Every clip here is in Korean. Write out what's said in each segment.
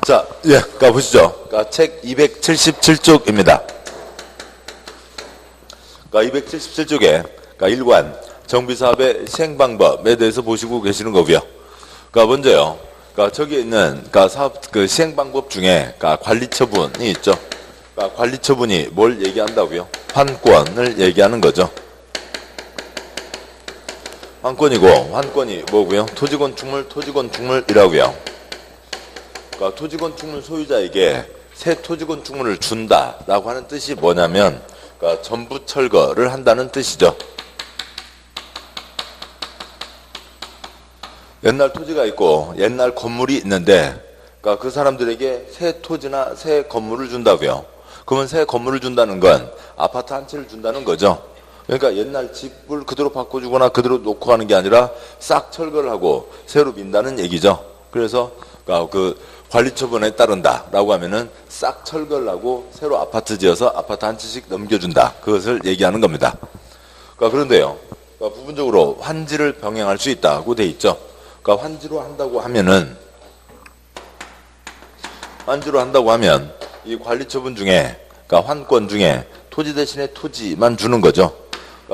자, 보시죠. 책 277쪽입니다. 277쪽에 일관 정비사업의 시행방법에 대해서 보시고 계시는 거고요. 먼저요. 저기에 있는 사업 시행방법 중에 관리처분이 있죠. 관리처분이 뭘 얘기한다고요? 환권을 얘기하는 거죠. 환권이고, 환권이 뭐고요? 토지건축물이라고요. 토지건축물 소유자에게 새 토지건축물을 준다라고 하는 뜻이 뭐냐면 전부 철거를 한다는 뜻이죠. 옛날 토지가 있고 옛날 건물이 있는데 그 사람들에게 새 토지나 새 건물을 준다고요. 그러면 새 건물을 준다는 건 아파트 한 채를 준다는 거죠. 그러니까 옛날 집을 그대로 바꿔주거나 그대로 놓고 가는 게 아니라 싹 철거를 하고 새로 민다는 얘기죠. 그래서 관리처분에 따른다라고 하면은 싹 철거를 하고 새로 아파트 지어서 아파트 한 채씩 넘겨준다. 그것을 얘기하는 겁니다. 그런데요. 부분적으로 환지를 병행할 수 있다고 돼 있죠. 환지로 한다고 하면 이 관리처분 중에 환권 중에 토지 대신에 토지만 주는 거죠.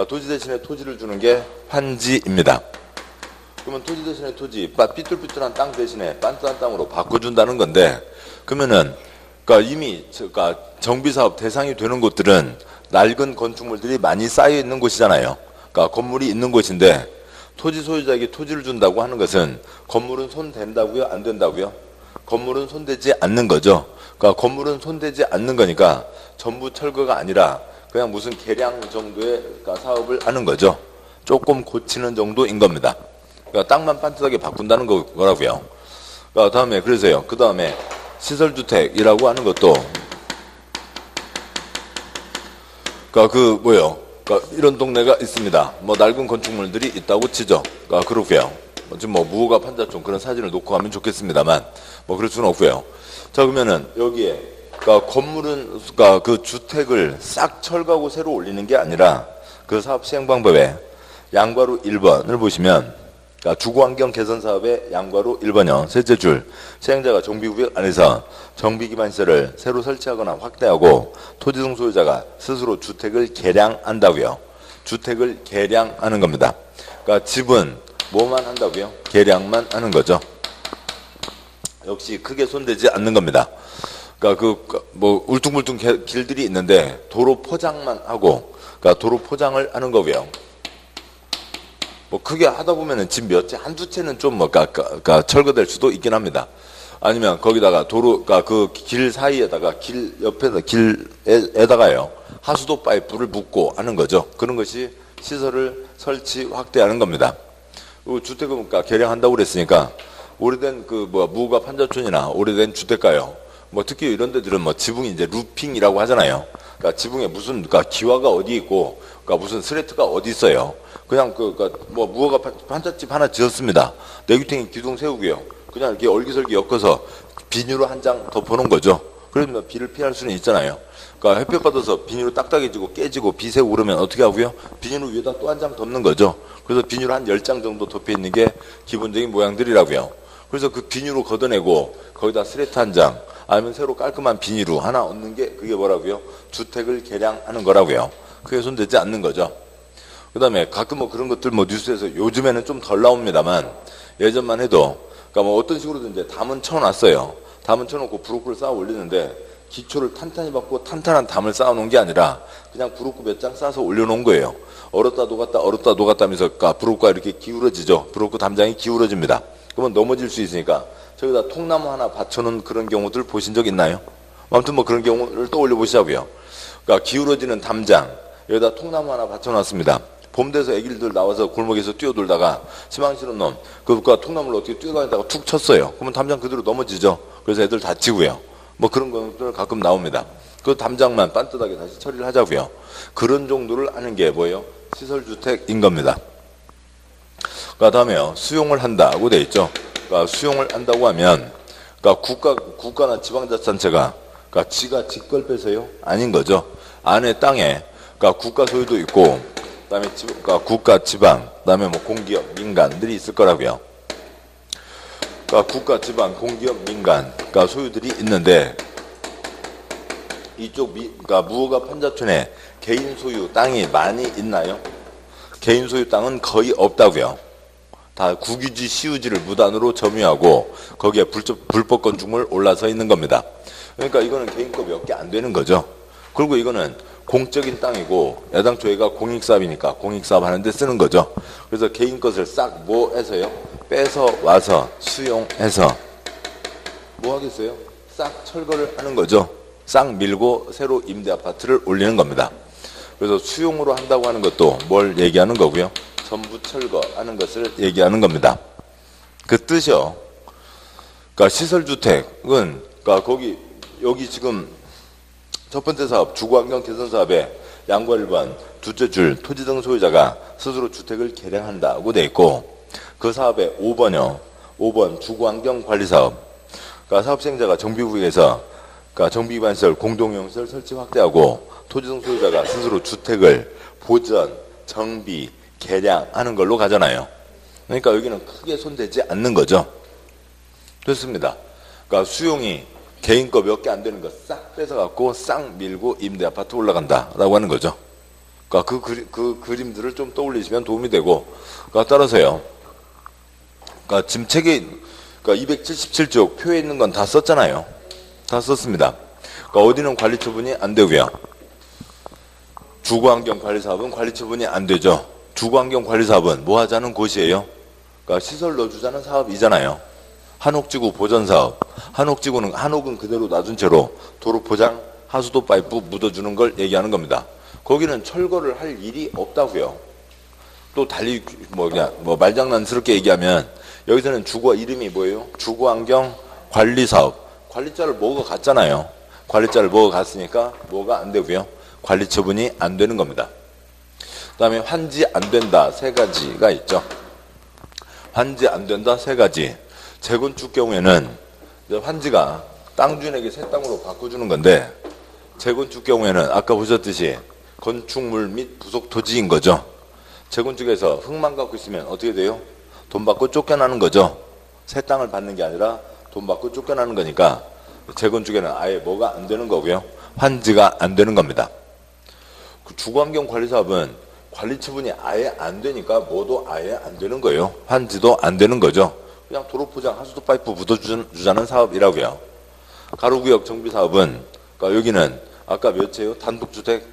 토지 대신에 토지를 주는 게 환지입니다. 그러면 토지 대신에 토지, 삐뚤삐뚤한 땅 대신에 빤딴한 땅으로 바꿔준다는 건데, 그러면은 이미 정비사업 대상이 되는 곳들은 낡은 건축물들이 많이 쌓여 있는 곳이잖아요. 건물이 있는 곳인데 토지 소유자에게 토지를 준다고 하는 것은 건물은 손댄다고요? 안 된다고요? 건물은 손대지 않는 거죠. 건물은 손대지 않는 거니까 전부 철거가 아니라 그냥 무슨 개량 정도의 사업을 하는 거죠. 조금 고치는 정도인 겁니다. 땅만 반듯하게 바꾼다는 거라고요. 다음에 그래서요. 그 다음에 시설주택이라고 하는 것도 이런 동네가 있습니다. 낡은 건축물들이 있다고 치죠. 그렇고요. 지금 무허가 판자촌 그런 사진을 놓고 가면 좋겠습니다만 그럴 수는 없고요. 자, 그러면은 여기에 건물은 그 주택을 싹 철거하고 새로 올리는 게 아니라 그 사업 시행 방법에 양괄호 1번을 보시면 주거환경 개선 사업의 양괄호 1번이요. 셋째 줄, 시행자가 정비구역 안에서 정비기반시설을 새로 설치하거나 확대하고 토지등 소유자가 스스로 주택을 개량한다고요. 주택을 개량하는 겁니다. 집은 뭐만 한다고요? 개량만 하는 거죠. 역시 크게 손대지 않는 겁니다. 울퉁불퉁 길들이 있는데 도로 포장만 하고, 도로 포장을 하는 거고요. 크게 하다 보면은 집 몇 채, 한두 채는 좀 철거될 수도 있긴 합니다. 아니면 거기다가 도로, 그 길 사이에다가 길 옆에다, 길에다가요. 하수도 파이프를 묻고 하는 거죠. 그런 것이 시설을 설치, 확대하는 겁니다. 주택은 개량한다고 그랬으니까 오래된 무허가 판자촌이나 오래된 주택가요. 특히 이런 데들은 지붕이 이제 루핑이라고 하잖아요. 지붕에 무슨 기와가 어디 있고, 무슨 스레트가 어디 있어요. 그냥 무허가 판잣집 하나 지었습니다. 내귀탱이 기둥 세우고요. 그냥 이렇게 얼기설기 엮어서 비닐로 한 장 덮어놓은 거죠. 그러면 비를 피할 수는 있잖아요. 햇볕 받아서 비닐로 딱딱해지고 깨지고 비 새고 그러면 어떻게 하고요? 비닐 위에다 또 한 장 덮는 거죠. 그래서 비닐 한 10장 정도 덮여 있는 게 기본적인 모양들이라고요. 그래서 그 비닐로 걷어내고 거기다 스레트 한 장, 아니면 새로 깔끔한 비닐로 하나 얹는 게 그게 뭐라고요? 주택을 개량하는 거라고요. 그게 손대지 않는 거죠. 그 다음에 가끔 그런 것들 뉴스에서 요즘에는 좀 덜 나옵니다만 예전만 해도 어떤 식으로든 이제 담은 쳐놨어요. 담은 쳐놓고 브로크를 쌓아 올리는데 기초를 탄탄히 받고 탄탄한 담을 쌓아놓은 게 아니라 그냥 브로크 몇 장 쌓아서 올려놓은 거예요. 얼었다 녹았다 하면서 브로크가 이렇게 기울어지죠. 브로크 담장이 기울어집니다. 그러면 넘어질 수 있으니까 저기다 통나무 하나 받쳐놓은 그런 경우들 보신 적 있나요? 아무튼 그런 경우를 떠올려 보시자고요. 기울어지는 담장, 여기다 통나무 하나 받쳐놨습니다. 봄 돼서 애기들 나와서 골목에서 뛰어돌다가 시방 싫은 놈, 통나무를 어떻게 뛰어다니다가 툭 쳤어요. 그러면 담장 그대로 넘어지죠. 그래서 애들 다치고요. 그런 것들 가끔 나옵니다. 그 담장만 반듯하게 다시 처리를 하자고요. 그런 정도를 하는 게 뭐예요? 시설주택인 겁니다. 다음에요. 수용을 한다고 돼 있죠. 수용을 한다고 하면 국가나 지방자치단체가 지가 직걸 빼서요? 아닌 거죠. 안에 땅에 국가 소유도 있고 그다음에 국가, 지방, 그다음에 공기업, 민간들이 있을 거라고요. 그러니까 국가, 지방, 공기업, 민간, 그러니까 소유들이 있는데 이쪽 그러니까 무허가 판자촌에 개인 소유 땅이 많이 있나요? 개인 소유 땅은 거의 없다고요. 다 국유지, 시유지를 무단으로 점유하고 거기에 불법 건축물 올라서 있는 겁니다. 그러니까 이거는 개인 거 몇 개 안 되는 거죠. 그리고 이거는 공적인 땅이고 애당초 얘가 공익사업이니까 공익사업 하는데 쓰는 거죠. 그래서 개인 것을 싹 뭐 해서요? 빼서 와서 수용해서 뭐 하겠어요? 싹 철거를 하는 거죠. 싹 밀고 새로 임대 아파트를 올리는 겁니다. 그래서 수용으로 한다고 하는 것도 뭘 얘기하는 거고요? 전부 철거하는 것을 얘기하는 겁니다. 그 뜻이요. 그러니까 시설주택은 그러니까 여기 지금 첫 번째 사업 주거환경 개선 사업에 양과 1번 둘째 줄 토지 등 소유자가 스스로 주택을 개량한다고 돼 있고 그 사업의 5번이요. 5번 주거환경 관리 사업. 그러니까 사업 시행자가 정비구역에서 그러니까 정비기반시설 공동용시설 설치 확대하고 토지 등 소유자가 스스로 주택을 보전, 정비, 개량하는 걸로 가잖아요. 그러니까 여기는 크게 손대지 않는 거죠. 됐습니다. 그러니까 수용이 개인 거 몇 개 안 되는 거 싹 뺏어갖고 싹 밀고 임대 아파트 올라간다라고 하는 거죠. 그러니까 그 그림들을 좀 떠올리시면 도움이 되고, 그러니까 따라서요. 그러니까 지금 책에 그러니까 277쪽 표에 있는 건 다 썼잖아요. 다 썼습니다. 그러니까 어디는 관리 처분이 안 되고요. 주거환경 관리 사업은 관리 처분이 안 되죠. 주거환경 관리 사업은 뭐 하자는 곳이에요? 그러니까 시설 넣어주자는 사업이잖아요. 한옥지구 보전 사업. 한옥은 그대로 놔둔 채로 도로 포장, 하수도 파이프 묻어주는 걸 얘기하는 겁니다. 거기는 철거를 할 일이 없다고요. 또 달리 뭐 말장난스럽게 얘기하면 여기서는 주거 이름이 뭐예요? 주거환경 관리 사업. 관리자를 먹어갔잖아요. 관리자를 먹어갔으니까 뭐가 안 되고요. 관리 처분이 안 되는 겁니다. 그 다음에 환지 안 된다 세 가지가 있죠. 환지 안 된다 세 가지. 재건축 경우에는 환지가 땅 주인에게 새 땅으로 바꿔주는 건데 재건축 경우에는 아까 보셨듯이 건축물 및 부속 토지인 거죠. 재건축에서 흙만 갖고 있으면 어떻게 돼요? 돈 받고 쫓겨나는 거죠. 새 땅을 받는 게 아니라 돈 받고 쫓겨나는 거니까 재건축에는 아예 뭐가 안 되는 거고요. 환지가 안 되는 겁니다. 그 주거환경 관리 사업은 관리 처분이 아예 안 되니까 뭐도 아예 안 되는 거예요. 환지도 안 되는 거죠. 그냥 도로 포장, 하수도 파이프 묻어주자는 사업이라고요. 가로구역 정비 사업은 그러니까 여기는 아까 몇 채요? 단독주택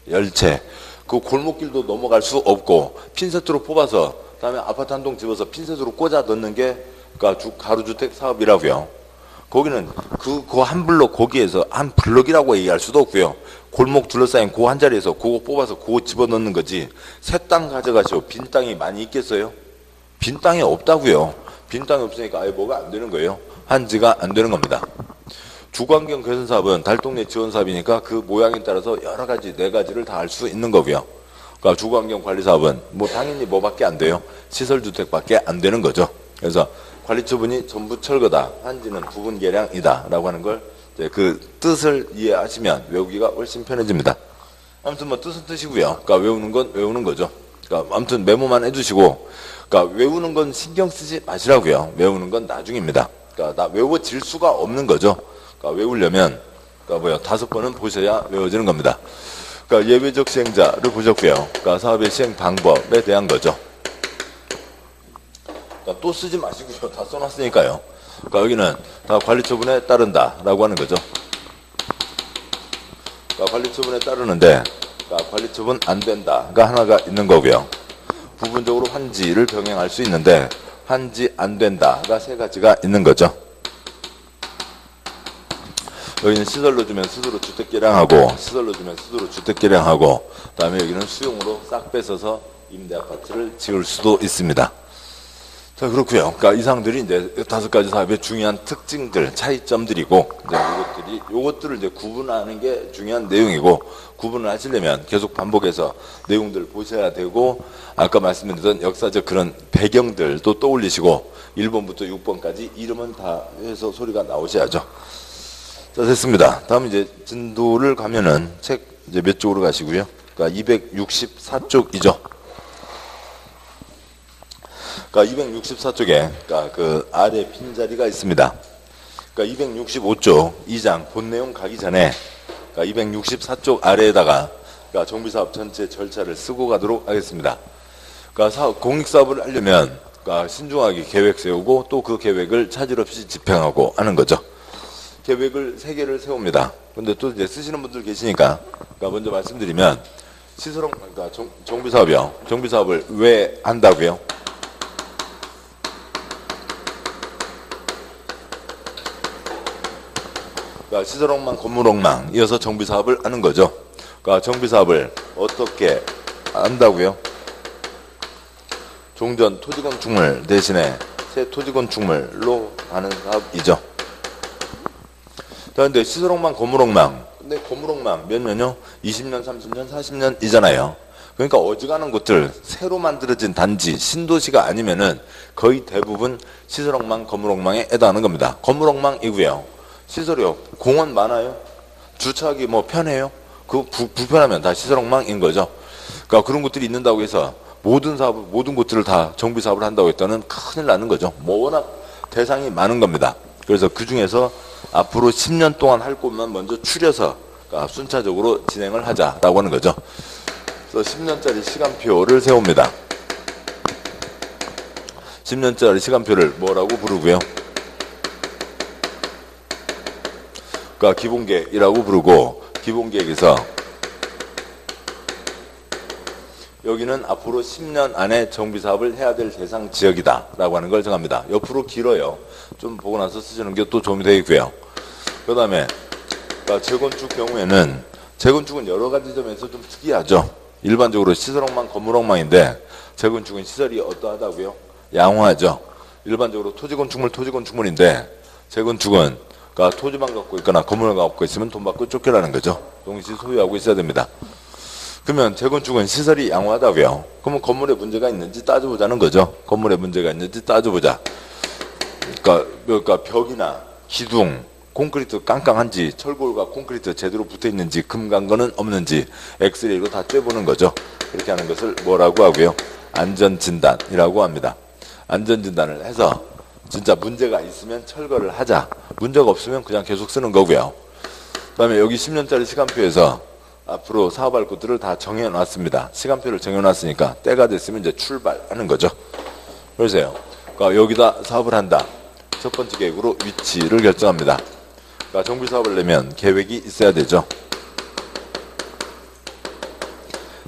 10채. 그 골목길도 넘어갈 수 없고 핀셋으로 뽑아서 그다음에 아파트 한 동 집어서 핀셋으로 꽂아 넣는 게 그러니까 가로주택 사업이라고요. 거기는 그 한 블록 거기에서 한 블록이라고 얘기할 수도 없고요. 골목 둘러싸인 그 한 자리에서 그거 뽑아서 그거 집어넣는 거지. 새 땅 가져가시오. 빈 땅이 많이 있겠어요? 빈 땅이 없다고요. 빈 땅이 없으니까 아예 뭐가 안 되는 거예요. 환지가 안 되는 겁니다. 주거환경 개선 사업은 달동네 지원 사업이니까 그 모양에 따라서 여러 가지 네 가지를 다 할 수 있는 거고요. 그러니까 주거환경 관리 사업은 뭐 당연히 뭐밖에 안 돼요. 시설주택밖에 안 되는 거죠. 그래서 관리 처분이 전부 철거다. 환지는 부분 개량이다. 라고 하는 걸 그 뜻을 이해하시면 외우기가 훨씬 편해집니다. 아무튼 뭐 뜻은 뜻이고요. 그러니까 외우는 건 외우는 거죠. 그러니까 아무튼 메모만 해주시고, 그러니까 외우는 건 신경 쓰지 마시라고요. 외우는 건 나중입니다. 그러니까 나 외워질 수가 없는 거죠. 그러니까 외우려면 그러니까 5번은 보셔야 외워지는 겁니다. 그러니까 예외적 시행자를 보셨고요. 그러니까 사업의 시행 방법에 대한 거죠. 그러니까 또 쓰지 마시고요. 다 써놨으니까요. 그러니까 여기는 다 관리 처분에 따른다라고 하는 거죠. 그러니까 관리 처분에 따르는데 그러니까 관리 처분 안 된다가 하나가 있는 거고요. 부분적으로 환지를 병행할 수 있는데 환지 안 된다가 세 가지가 있는 거죠. 여기는 시설로 주면 스스로 주택 개량하고 시설로 주면 스스로 주택 개량하고 그다음에 여기는 수용으로 싹 뺏어서 임대 아파트를 지을 수도 있습니다. 자, 그렇고요. 그러니까 이상들이 이제 5가지 사업의 중요한 특징들, 차이점들이고 이제 요것들을 이제 구분하는 게 중요한 내용이고 구분을 하시려면 계속 반복해서 내용들 보셔야 되고 아까 말씀드렸던 역사적 그런 배경들도 떠올리시고 1번부터 6번까지 이름은 다 해서 소리가 나오셔야죠. 자, 됐습니다. 다음 이제 진도를 가면은 책 이제 몇 쪽으로 가시고요. 그러니까 264쪽이죠. 그러니까 264쪽에 그러니까 그 아래 빈자리가 있습니다. 그러니까 265쪽 2장 본 내용 가기 전에 그러니까 264쪽 아래에다가 그러니까 정비사업 전체 절차를 쓰고 가도록 하겠습니다. 그러니까 공익사업을 하려면 그러니까 신중하게 계획 세우고 또 그 계획을 차질 없이 집행하고 하는 거죠. 계획을 3개를 세웁니다. 근데 또 이제 쓰시는 분들 계시니까 그러니까 먼저 말씀드리면 시설업 그러니까 정비사업이요. 정비사업을 왜 한다고요? 그러니까 시설업망, 건물업망 이어서 정비사업을 하는 거죠. 그러니까 정비사업을 어떻게 한다고요? 종전 토지건축물 대신에 새 토지건축물로 하는 사업이죠. 그런데 시설업망, 건물업망 근데 건물업망 몇 년요? 20년, 30년, 40년이잖아요. 그러니까 어지간한 곳들 새로 만들어진 단지, 신도시가 아니면은 거의 대부분 시설업망, 건물업망에 해당하는 겁니다. 건물업망이고요. 시설이요. 공원 많아요? 주차하기 뭐 편해요? 그 불편하면 다 시설업망인 거죠. 그러니까 그런 것들이 있는다고 해서 모든 곳들을 다 정비사업을 한다고 했다는 큰일 나는 거죠. 뭐 워낙 대상이 많은 겁니다. 그래서 그 중에서 앞으로 10년 동안 할 곳만 먼저 추려서 그러니까 순차적으로 진행을 하자라고 하는 거죠. 그래서 10년짜리 시간표를 세웁니다. 10년짜리 시간표를 뭐라고 부르고요? 그러니까 기본계획이라고 부르고 기본계획에서 여기는 앞으로 10년 안에 정비사업을 해야 될 대상 지역이다 라고 하는 걸 정합니다. 옆으로 길어요. 좀 보고 나서 쓰시는 게 또 도움이 되겠고요. 그 다음에 그러니까 재건축 경우에는 재건축은 여러 가지 점에서 좀 특이하죠. 일반적으로 시설업망, 건물업망인데 재건축은 시설이 어떠하다고요? 양호하죠. 일반적으로 토지건축물인데 재건축은 그러니까 토지만 갖고 있거나 건물을 갖고 있으면 돈 받고 쫓겨나는 거죠. 동시에 소유하고 있어야 됩니다. 그러면 재건축은 시설이 양호하다고요. 그러면 건물에 문제가 있는지 따져보자는 거죠. 건물에 문제가 있는지 따져보자. 그러니까 벽이나 기둥, 콘크리트 깡깡한지 철골과 콘크리트 제대로 붙어 있는지 금 간 거는 없는지 엑스레이로 다 쬐보는 거죠. 그렇게 하는 것을 뭐라고 하고요? 안전진단이라고 합니다. 안전진단을 해서 진짜 문제가 있으면 철거를 하자. 문제가 없으면 그냥 계속 쓰는 거고요. 그 다음에 여기 10년짜리 시간표에서 앞으로 사업할 것들을 다 정해놨습니다. 시간표를 정해놨으니까 때가 됐으면 이제 출발하는 거죠. 그러세요. 그러니까 여기다 사업을 한다. 첫 번째 계획으로 위치를 결정합니다. 그러니까 정비사업을 내면 계획이 있어야 되죠.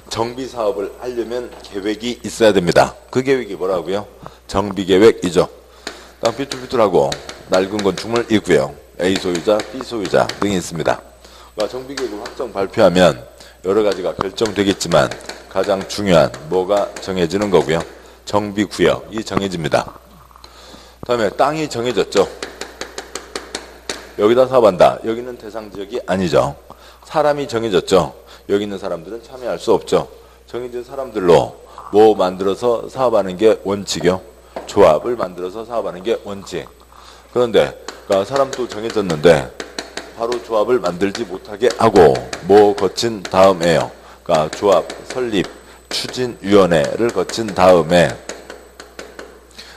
정비사업을 하려면 계획이 있어야 됩니다. 그 계획이 뭐라고요? 정비계획이죠. 땅 삐뚤삐뚤하고 낡은 건축물 있고요. A 소유자, B 소유자 등이 있습니다. 그러니까 정비계획을 확정 발표하면 여러 가지가 결정되겠지만 가장 중요한 뭐가 정해지는 거고요. 정비구역이 정해집니다. 다음에 땅이 정해졌죠. 여기다 사업한다. 여기는 대상 지역이 아니죠. 사람이 정해졌죠. 여기 있는 사람들은 참여할 수 없죠. 정해진 사람들로 뭐 만들어서 사업하는 게 원칙이요. 조합을 만들어서 사업하는 게 원칙. 그런데 그러니까 사람도 정해졌는데 바로 조합을 만들지 못하게 하고 뭐 거친 다음에요. 그러니까 조합 설립 추진위원회를 거친 다음에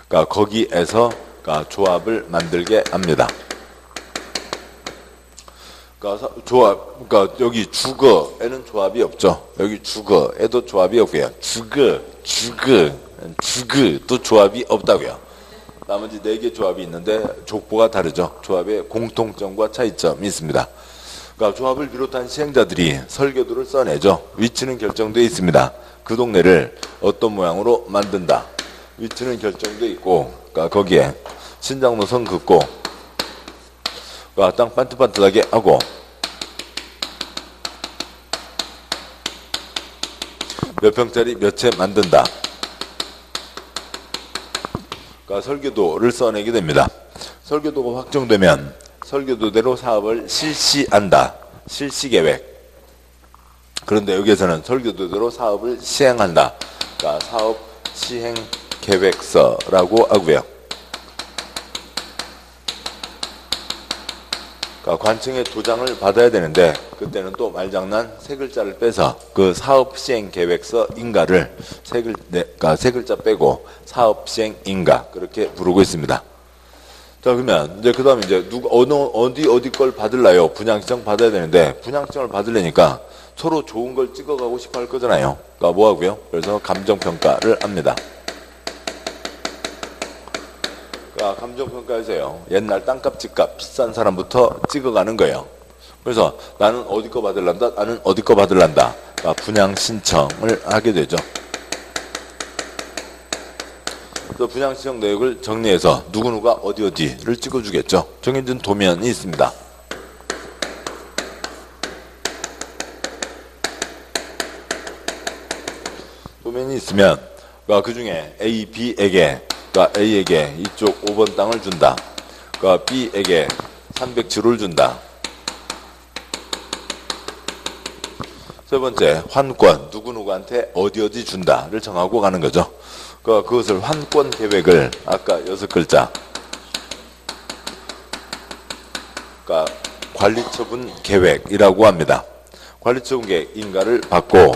그러니까 거기에서 그러니까 조합을 만들게 합니다. 그러니까 그러니까 여기 주거에는 조합이 없죠. 여기 주거에도 조합이 없고요. 주거도 조합이 없다고요. 나머지 4개 조합이 있는데 족보가 다르죠. 조합의 공통점과 차이점이 있습니다. 그러니까 조합을 비롯한 시행자들이 설계도를 써내죠. 위치는 결정되어 있습니다. 그 동네를 어떤 모양으로 만든다. 위치는 결정되어 있고 그러니까 거기에 신장 노선 긋고 그러니까 땅 반듯반듯하게 하고 몇 평짜리 몇 채 만든다. 그러니까 설계도를 써내게 됩니다. 설계도가 확정되면 설계도대로 사업을 실시한다. 실시계획. 그런데 여기에서는 설계도대로 사업을 시행한다. 그러니까 사업 시행계획서라고 하고요. 그러니까 관청의 도장을 받아야 되는데 그때는 또 말장난 세 글자를 빼서 그 사업시행계획서 인가를 그러니까 세 글자 빼고 사업시행 인가 그렇게 부르고 있습니다. 자, 그러면 이제 그다음에 이제 어디 걸 받을라요? 분양시청 받아야 되는데 분양시청을 받으려니까 서로 좋은 걸 찍어가고 싶어 할 거잖아요. 그러니까 뭐 하고요? 그래서 감정평가를 합니다. 그러니까 감정평가에서요. 옛날 땅값 집값 비싼 사람부터 찍어가는 거예요. 그래서 나는 어디 거 받을란다? 나는 어디 거 받을란다? 그러니까 분양신청을 하게 되죠. 또 분양신청 내역을 정리해서 누구누가 어디를 찍어주겠죠. 정해진 도면이 있습니다. 도면이 있으면 그 중에 A, B에게 그러니까 A에게 이쪽 5번 땅을 준다. 그러니까 B에게 307호를 준다. 세 번째 환권 누구누구한테 어디 준다를 정하고 가는 거죠. 그것을 환권 계획을 아까 6글자 그러니까 관리처분 계획이라고 합니다. 관리처분 계획 인가를 받고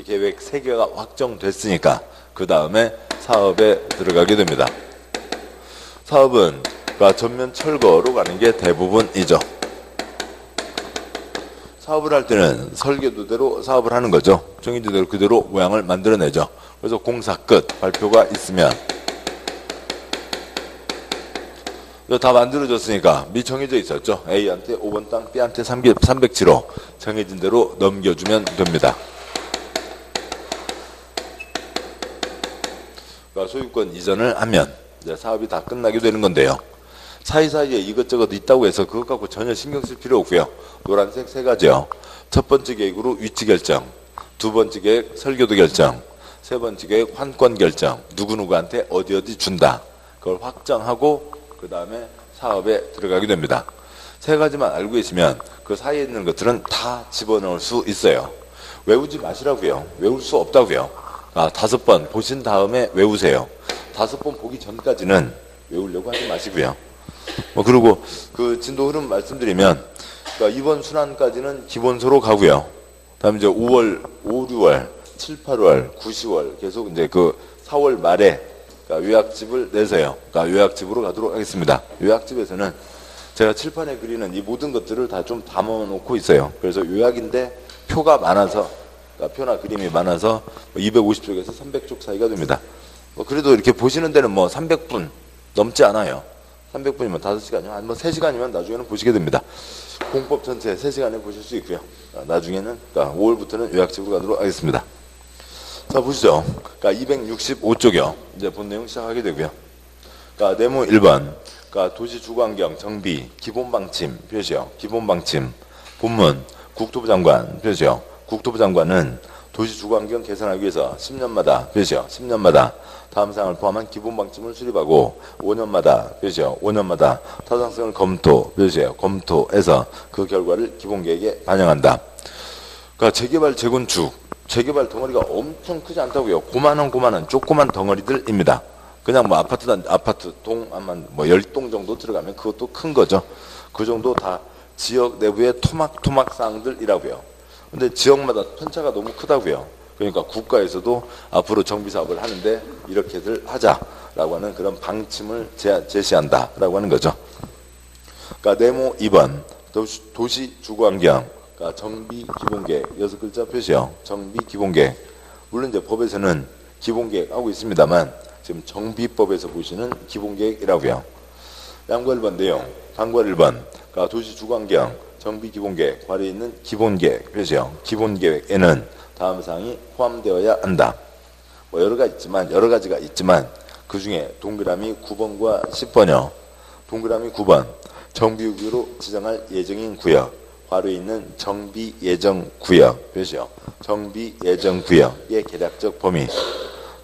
계획 3개가 확정됐으니까 그 다음에 사업에 들어가게 됩니다. 사업은 그러니까 전면 철거로 가는 게 대부분이죠. 사업을 할 때는 설계도대로 사업을 하는 거죠. 정해진 대로 그대로 모양을 만들어내죠. 그래서 공사 끝 발표가 있으면 다 만들어졌으니까 미 정해져 있었죠. A한테 5번 땅, B한테 307호 정해진 대로 넘겨주면 됩니다. 그러니까 소유권 이전을 하면 이제 사업이 다 끝나게 되는 건데요. 사이사이에 이것저것 있다고 해서 그것 갖고 전혀 신경 쓸 필요 없고요. 노란색 3가지요. 첫 번째 계획으로 위치 결정, 두 번째 계획 설계도 결정, 세 번째 계획 환권 결정, 누구누구한테 어디 준다. 그걸 확정하고 그 다음에 사업에 들어가게 됩니다. 3가지만 알고 계시면 그 사이에 있는 것들은 다 집어넣을 수 있어요. 외우지 마시라고요. 외울 수 없다고요. 5번 보신 다음에 외우세요. 5번 보기 전까지는 외우려고 하지 마시고요. 그리고 그 진도 흐름 말씀드리면 그러니까 이번 순환까지는 기본소로 가고요. 다음에 이제 5월, 5, 6월, 7, 8월, 9, 10월 계속 이제 그 4월 말에 그러니까 요약집을 내세요. 그러니까 요약집으로 가도록 하겠습니다. 요약집에서는 제가 칠판에 그리는 이 모든 것들을 다 좀 담아놓고 있어요. 그래서 요약인데 표가 많아서 그러니까 표나 그림이 많아서 250쪽에서 300쪽 사이가 됩니다. 그래도 이렇게 보시는 데는 300분 넘지 않아요. 300분이면 5시간이면 한 3시간이면 나중에는 보시게 됩니다. 공법 전체 3시간에 보실 수 있고요. 나중에는 그러니까 5월부터는 요약집으로 가도록 하겠습니다. 자, 보시죠. 그러니까 265쪽이요. 이제 본 내용 시작하게 되고요. 그러니까 네모 1번. 그러니까 도시 주거환경 정비 기본 방침 표시요. 기본 방침. 본문 국토부 장관 표시요. 국토부 장관은 도시 주거환경 개선하기 위해서 10년마다 표시요. 10년마다 다음 사항을 포함한 기본 방침을 수립하고 5년마다 표시요. 5년마다 타당성을 검토 표시요. 검토해서 그 결과를 기본 계획에 반영한다. 그러니까 재개발 재건축 재개발 덩어리가 엄청 크지 않다고요. 고만한 조그만 덩어리들입니다. 그냥 아파트 동 아만 10동 정도 들어가면 그것도 큰 거죠. 그 정도 다 지역 내부의 토막 사항들이라고요. 근데 지역마다 편차가 너무 크다고요. 그러니까 국가에서도 앞으로 정비 사업을 하는데 이렇게들 하자라고 하는 그런 방침을 제시한다라고 하는 거죠. 그러니까 네모 2번 도시 주거환경 그러니까 정비 기본계획 6글자 표시요. 정비 기본계획. 물론 이제 법에서는 기본계획 하고 있습니다만 지금 정비법에서 보시는 기본계획이라고요. 양과 1번 내용, 단과 1번 그러니까 도시 주거환경 정비 기본계획 발에 있는 기본계획 표시요. 기본계획에는 다음 사항이 포함되어야 한다. 여러 가지가 있지만 그 중에 동그라미 9번과 10번이요. 동그라미 9번 정비구역으로 지정할 예정인 구역 괄호에 있는 정비 예정 구역 표시요. 정비 예정 구역의 개략적 범위.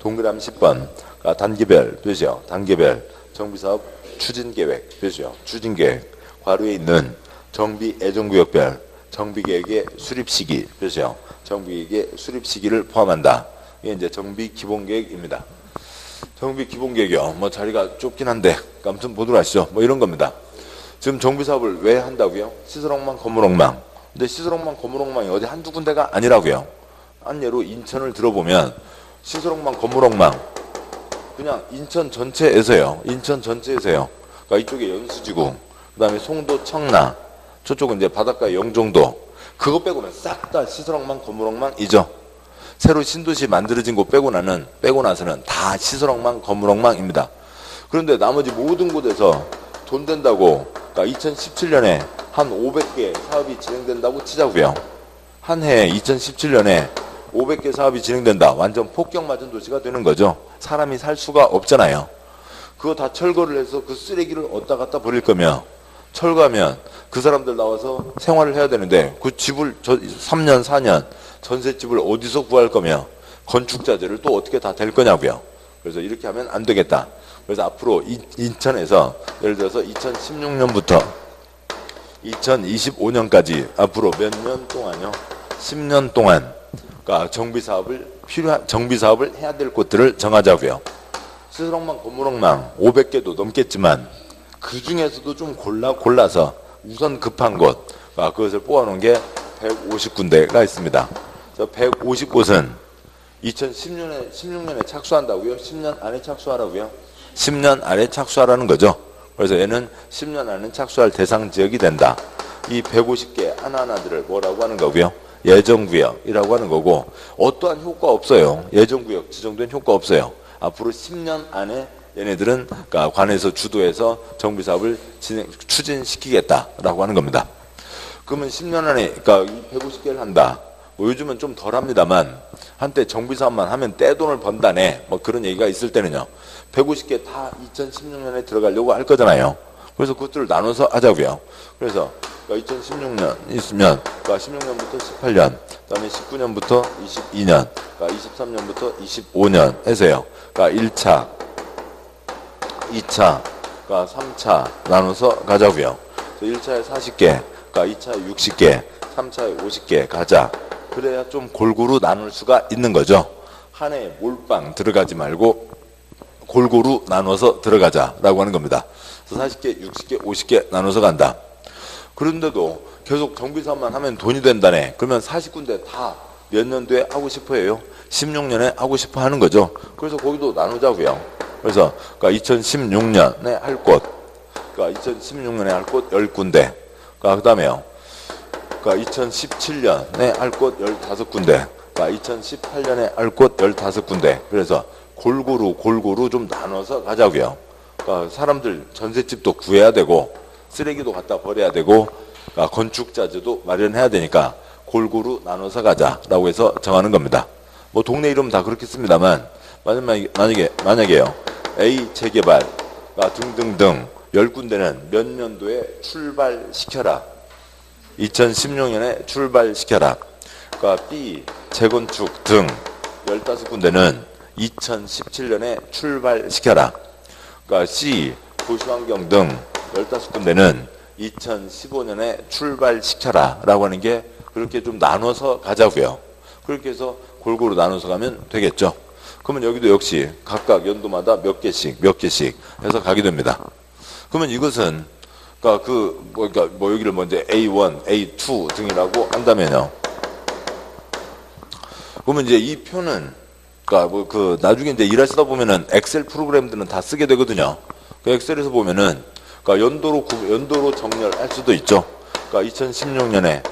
동그라미 10번 단계별 표시요. 단계별 정비사업 추진계획 표시요. 추진계획 괄호에 있는 정비 예정구역별 정비계획의 수립시기 표시요. 정비계획의 수립시기를 포함한다. 이게 이제 정비기본계획입니다. 정비기본계획이요. 자리가 좁긴 한데 아무튼 보도록 하시죠. 이런 겁니다. 지금 정비 사업을 왜 한다고요? 시설엉망, 건물엉망. 근데 시설엉망, 건물엉망이 어디 한두 군데가 아니라고요. 한 예로 인천을 들어보면 시설엉망, 건물엉망. 그냥 인천 전체에서요. 인천 전체에서요. 그러니까 이쪽에 연수지구, 그 다음에 송도, 청라, 저쪽은 이제 바닷가 영종도. 그거 빼고는 싹 다 시설엉망, 건물엉망이죠. 새로 신도시 만들어진 곳 빼고 나서는 다 시설엉망, 건물엉망입니다. 그런데 나머지 모든 곳에서 돈 된다고, 그러니까 2017년에 한 500개 사업이 진행된다고 치자고요. 한 해에 2017년에 500개 사업이 진행된다. 완전 폭격 맞은 도시가 되는 거죠. 사람이 살 수가 없잖아요. 그거 다 철거를 해서 그 쓰레기를 어디다 갖다 버릴 거며, 철거하면 그 사람들 나와서 생활을 해야 되는데 그 집을 3년 4년 전셋집을 어디서 구할 거며, 건축자재를 또 어떻게 다 될 거냐고요. 그래서 이렇게 하면 안 되겠다. 그래서 앞으로 인천에서 예를 들어서 2016년부터 2025년까지 앞으로 몇 년 동안요? 10년 동안 그러니까 정비 사업을 해야 될 곳들을 정하자고요. 시설엉망, 건물엉망 500개도 넘겠지만 그 중에서도 좀 골라서 우선 급한 곳, 그것을 뽑아놓은 게 150군데가 있습니다. 그래서 150곳은 2016년에 착수한다고요? 10년 안에 착수하라고요? 10년 안에 착수하라는 거죠. 그래서 얘는 10년 안에 착수할 대상 지역이 된다. 이 150개 하나하나들을 뭐라고 하는 거고요? 예정구역이라고 하는 거고, 어떠한 효과 없어요. 예정구역 지정된 효과 없어요. 앞으로 10년 안에 얘네들은 그러니까 관에서 주도해서 정비사업을 추진시키겠다라고 하는 겁니다. 그러면 10년 안에 그러니까 150개를 한다. 뭐 요즘은 좀 덜 합니다만 한때 정비사업만 하면 떼돈을 번다네 뭐 그런 얘기가 있을 때는요. 150개 다 2016년에 들어가려고 할 거잖아요. 그래서 그것들을 나눠서 하자고요. 그래서 2016년 있으면 16년부터 18년, 그다음에 19년부터 22년, 23년부터 25년 해서요. 1차, 2차, 3차 나눠서 가자고요. 1차에 40개, 2차에 60개, 3차에 50개 가자. 그래야 좀 골고루 나눌 수가 있는 거죠. 한 해에 몰빵 들어가지 말고 골고루 나눠서 들어가자라고 하는 겁니다. 그래서 40개, 60개, 50개 나눠서 간다. 그런데도 계속 정비사업만 하면 돈이 된다네. 그러면 40군데 다 몇 년도에 하고 싶어 해요? 16년에 하고 싶어 하는 거죠. 그래서 거기도 나누자고요. 그래서 2016년에 할 곳, 2016년에 할 곳 10군데, 그 다음에요. 2017년에 할 곳 15군데, 2018년에 할 곳 15군데. 그래서 골고루 좀 나눠서 가자고요. 사람들 전셋집도 구해야 되고 쓰레기도 갖다 버려야 되고 건축자재도 마련해야 되니까 골고루 나눠서 가자라고 해서 정하는 겁니다. 뭐 동네 이름 다 그렇게 씁니다만 만약에요. A 재개발 등등등 10군데는 몇 년도에 출발시켜라. 2016년에 출발시켜라. B 재건축 등 15군데는 2017년에 출발시켜라. C 도시환경 등 15군데는 2015년에 출발시켜라 라고 하는 게 그렇게 좀 나눠서 가자고요. 그렇게 해서 골고루 나눠서 가면 되겠죠. 그러면 여기도 역시 각각 연도마다 몇 개씩 해서 가게 됩니다. 그러면 이것은 여기를 먼저 A1, A2 등이라고 한다면요. 그러면 이제 이 표는 나중에 이제 일하시다 보면은 엑셀 프로그램들은 다 쓰게 되거든요. 그 엑셀에서 보면은 연도로 정렬할 수도 있죠. 2016년에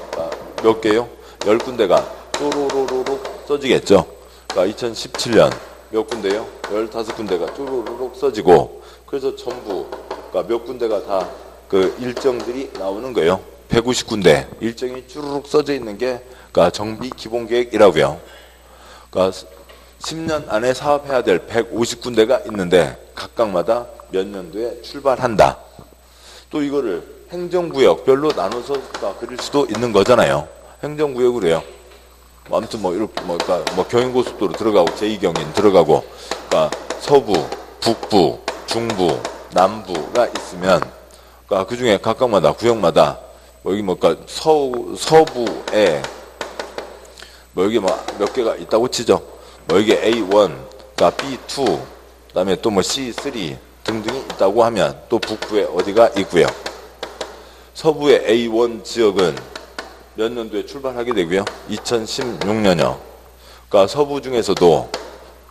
몇 개요? 10군데가 쪼로로록 써지겠죠. 2017년 몇 군데요? 15군데가 쪼로로록 써지고, 그래서 전부 몇 군데가 다 그 일정들이 나오는 거예요. 150군데 일정이 쭈루룩 써져 있는 게 정비 기본계획이라고요. 10년 안에 사업해야 될 150군데가 있는데 각각마다 몇 년도에 출발한다. 또 이거를 행정구역별로 나눠서 그릴 수도 있는 거잖아요. 행정구역으로 해요. 아무튼 경인고속도로 들어가고 제2경인 들어가고 서부, 북부, 중부, 남부가 있으면 그 중에 각각마다 구역마다 여기 서부에 여기 몇 개가 있다고 치죠. 여기 A1, B2, 그다음에 또 C3 등등이 있다고 하면 또 북부에 어디가 있고요. 서부의 A1 지역은 몇 년도에 출발하게 되고요? 2016년요. 그러니까 서부 중에서도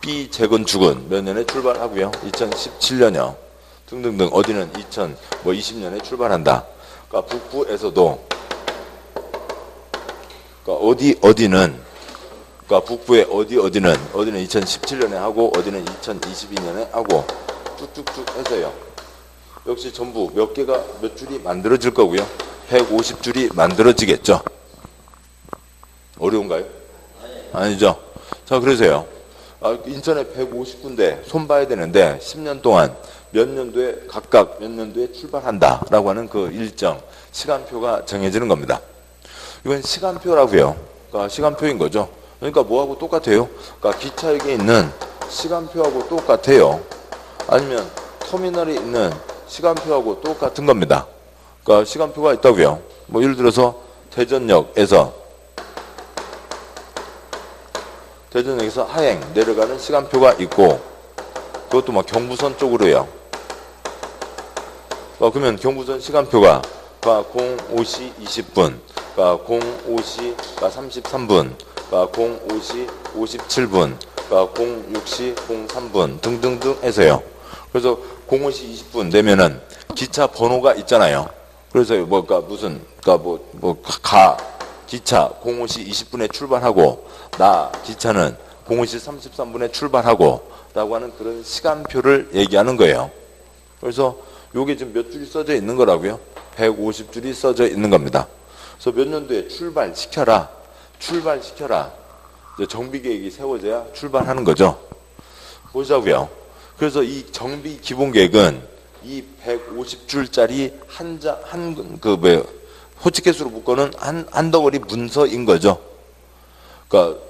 B 재건축은 몇 년에 출발하고요? 2017년요. 등등등 어디는 2020년에 출발한다. 그러니까 북부에서도 그러니까 어디는 그러니까 북부의 어디는 2017년에 하고 어디는 2022년에 하고 쭉쭉쭉 해서요. 역시 전부 몇 줄이 만들어질 거고요. 150줄이 만들어지겠죠. 어려운가요? 아니죠. 자, 그래서요. 인천에 150군데 손봐야 되는데 10년 동안 각각 몇 년도에 출발한다라고 하는 그 일정, 시간표가 정해지는 겁니다. 이건 시간표라고요. 그러니까 시간표인 거죠. 그러니까 뭐하고 똑같아요? 그러니까 기차역에 있는 시간표하고 똑같아요. 아니면 터미널에 있는 시간표하고 똑같은 겁니다. 그러니까 시간표가 있다고요. 뭐 예를 들어서 대전역에서 하행 내려가는 시간표가 있고 그것도 막 경부선 쪽으로요. 그러면 경부선 시간표가 05시 20분, 05시 33분, 05시 57분, 06시 03분 등등등 해서요. 그래서 05시 20분 되면은 기차 번호가 있잖아요. 그래서 기차 05시 20분에 출발하고 기차는 05시 33분에 출발하고 라고 하는 그런 시간표를 얘기하는 거예요. 그래서 요게 지금 몇 줄이 써져 있는 거라고요? 150줄이 써져 있는 겁니다. 그래서 몇 년도에 출발시켜라. 이제 정비계획이 세워져야 출발하는 거죠. 보자고요. 그래서 이 정비 기본계획은 이 150줄짜리 호치케스로 묶어놓은 한 덩어리 문서인 거죠. 그러니까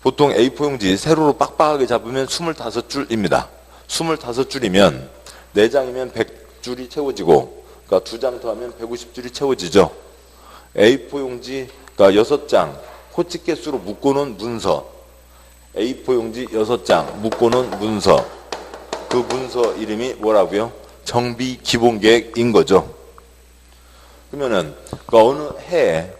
보통 A4용지 세로로 빡빡하게 잡으면 25줄입니다. 25줄이면 4장이면 100줄이 채워지고, 그러니까 2장 더하면 150줄이 채워지죠. A4용지, 그러니까 6장, 호치케스로 묶어놓은 문서, A4용지 6장 묶어놓은 문서, 그 문서 이름이 뭐라고요? 정비 기본계획인 거죠. 그러면은 그 어느 해에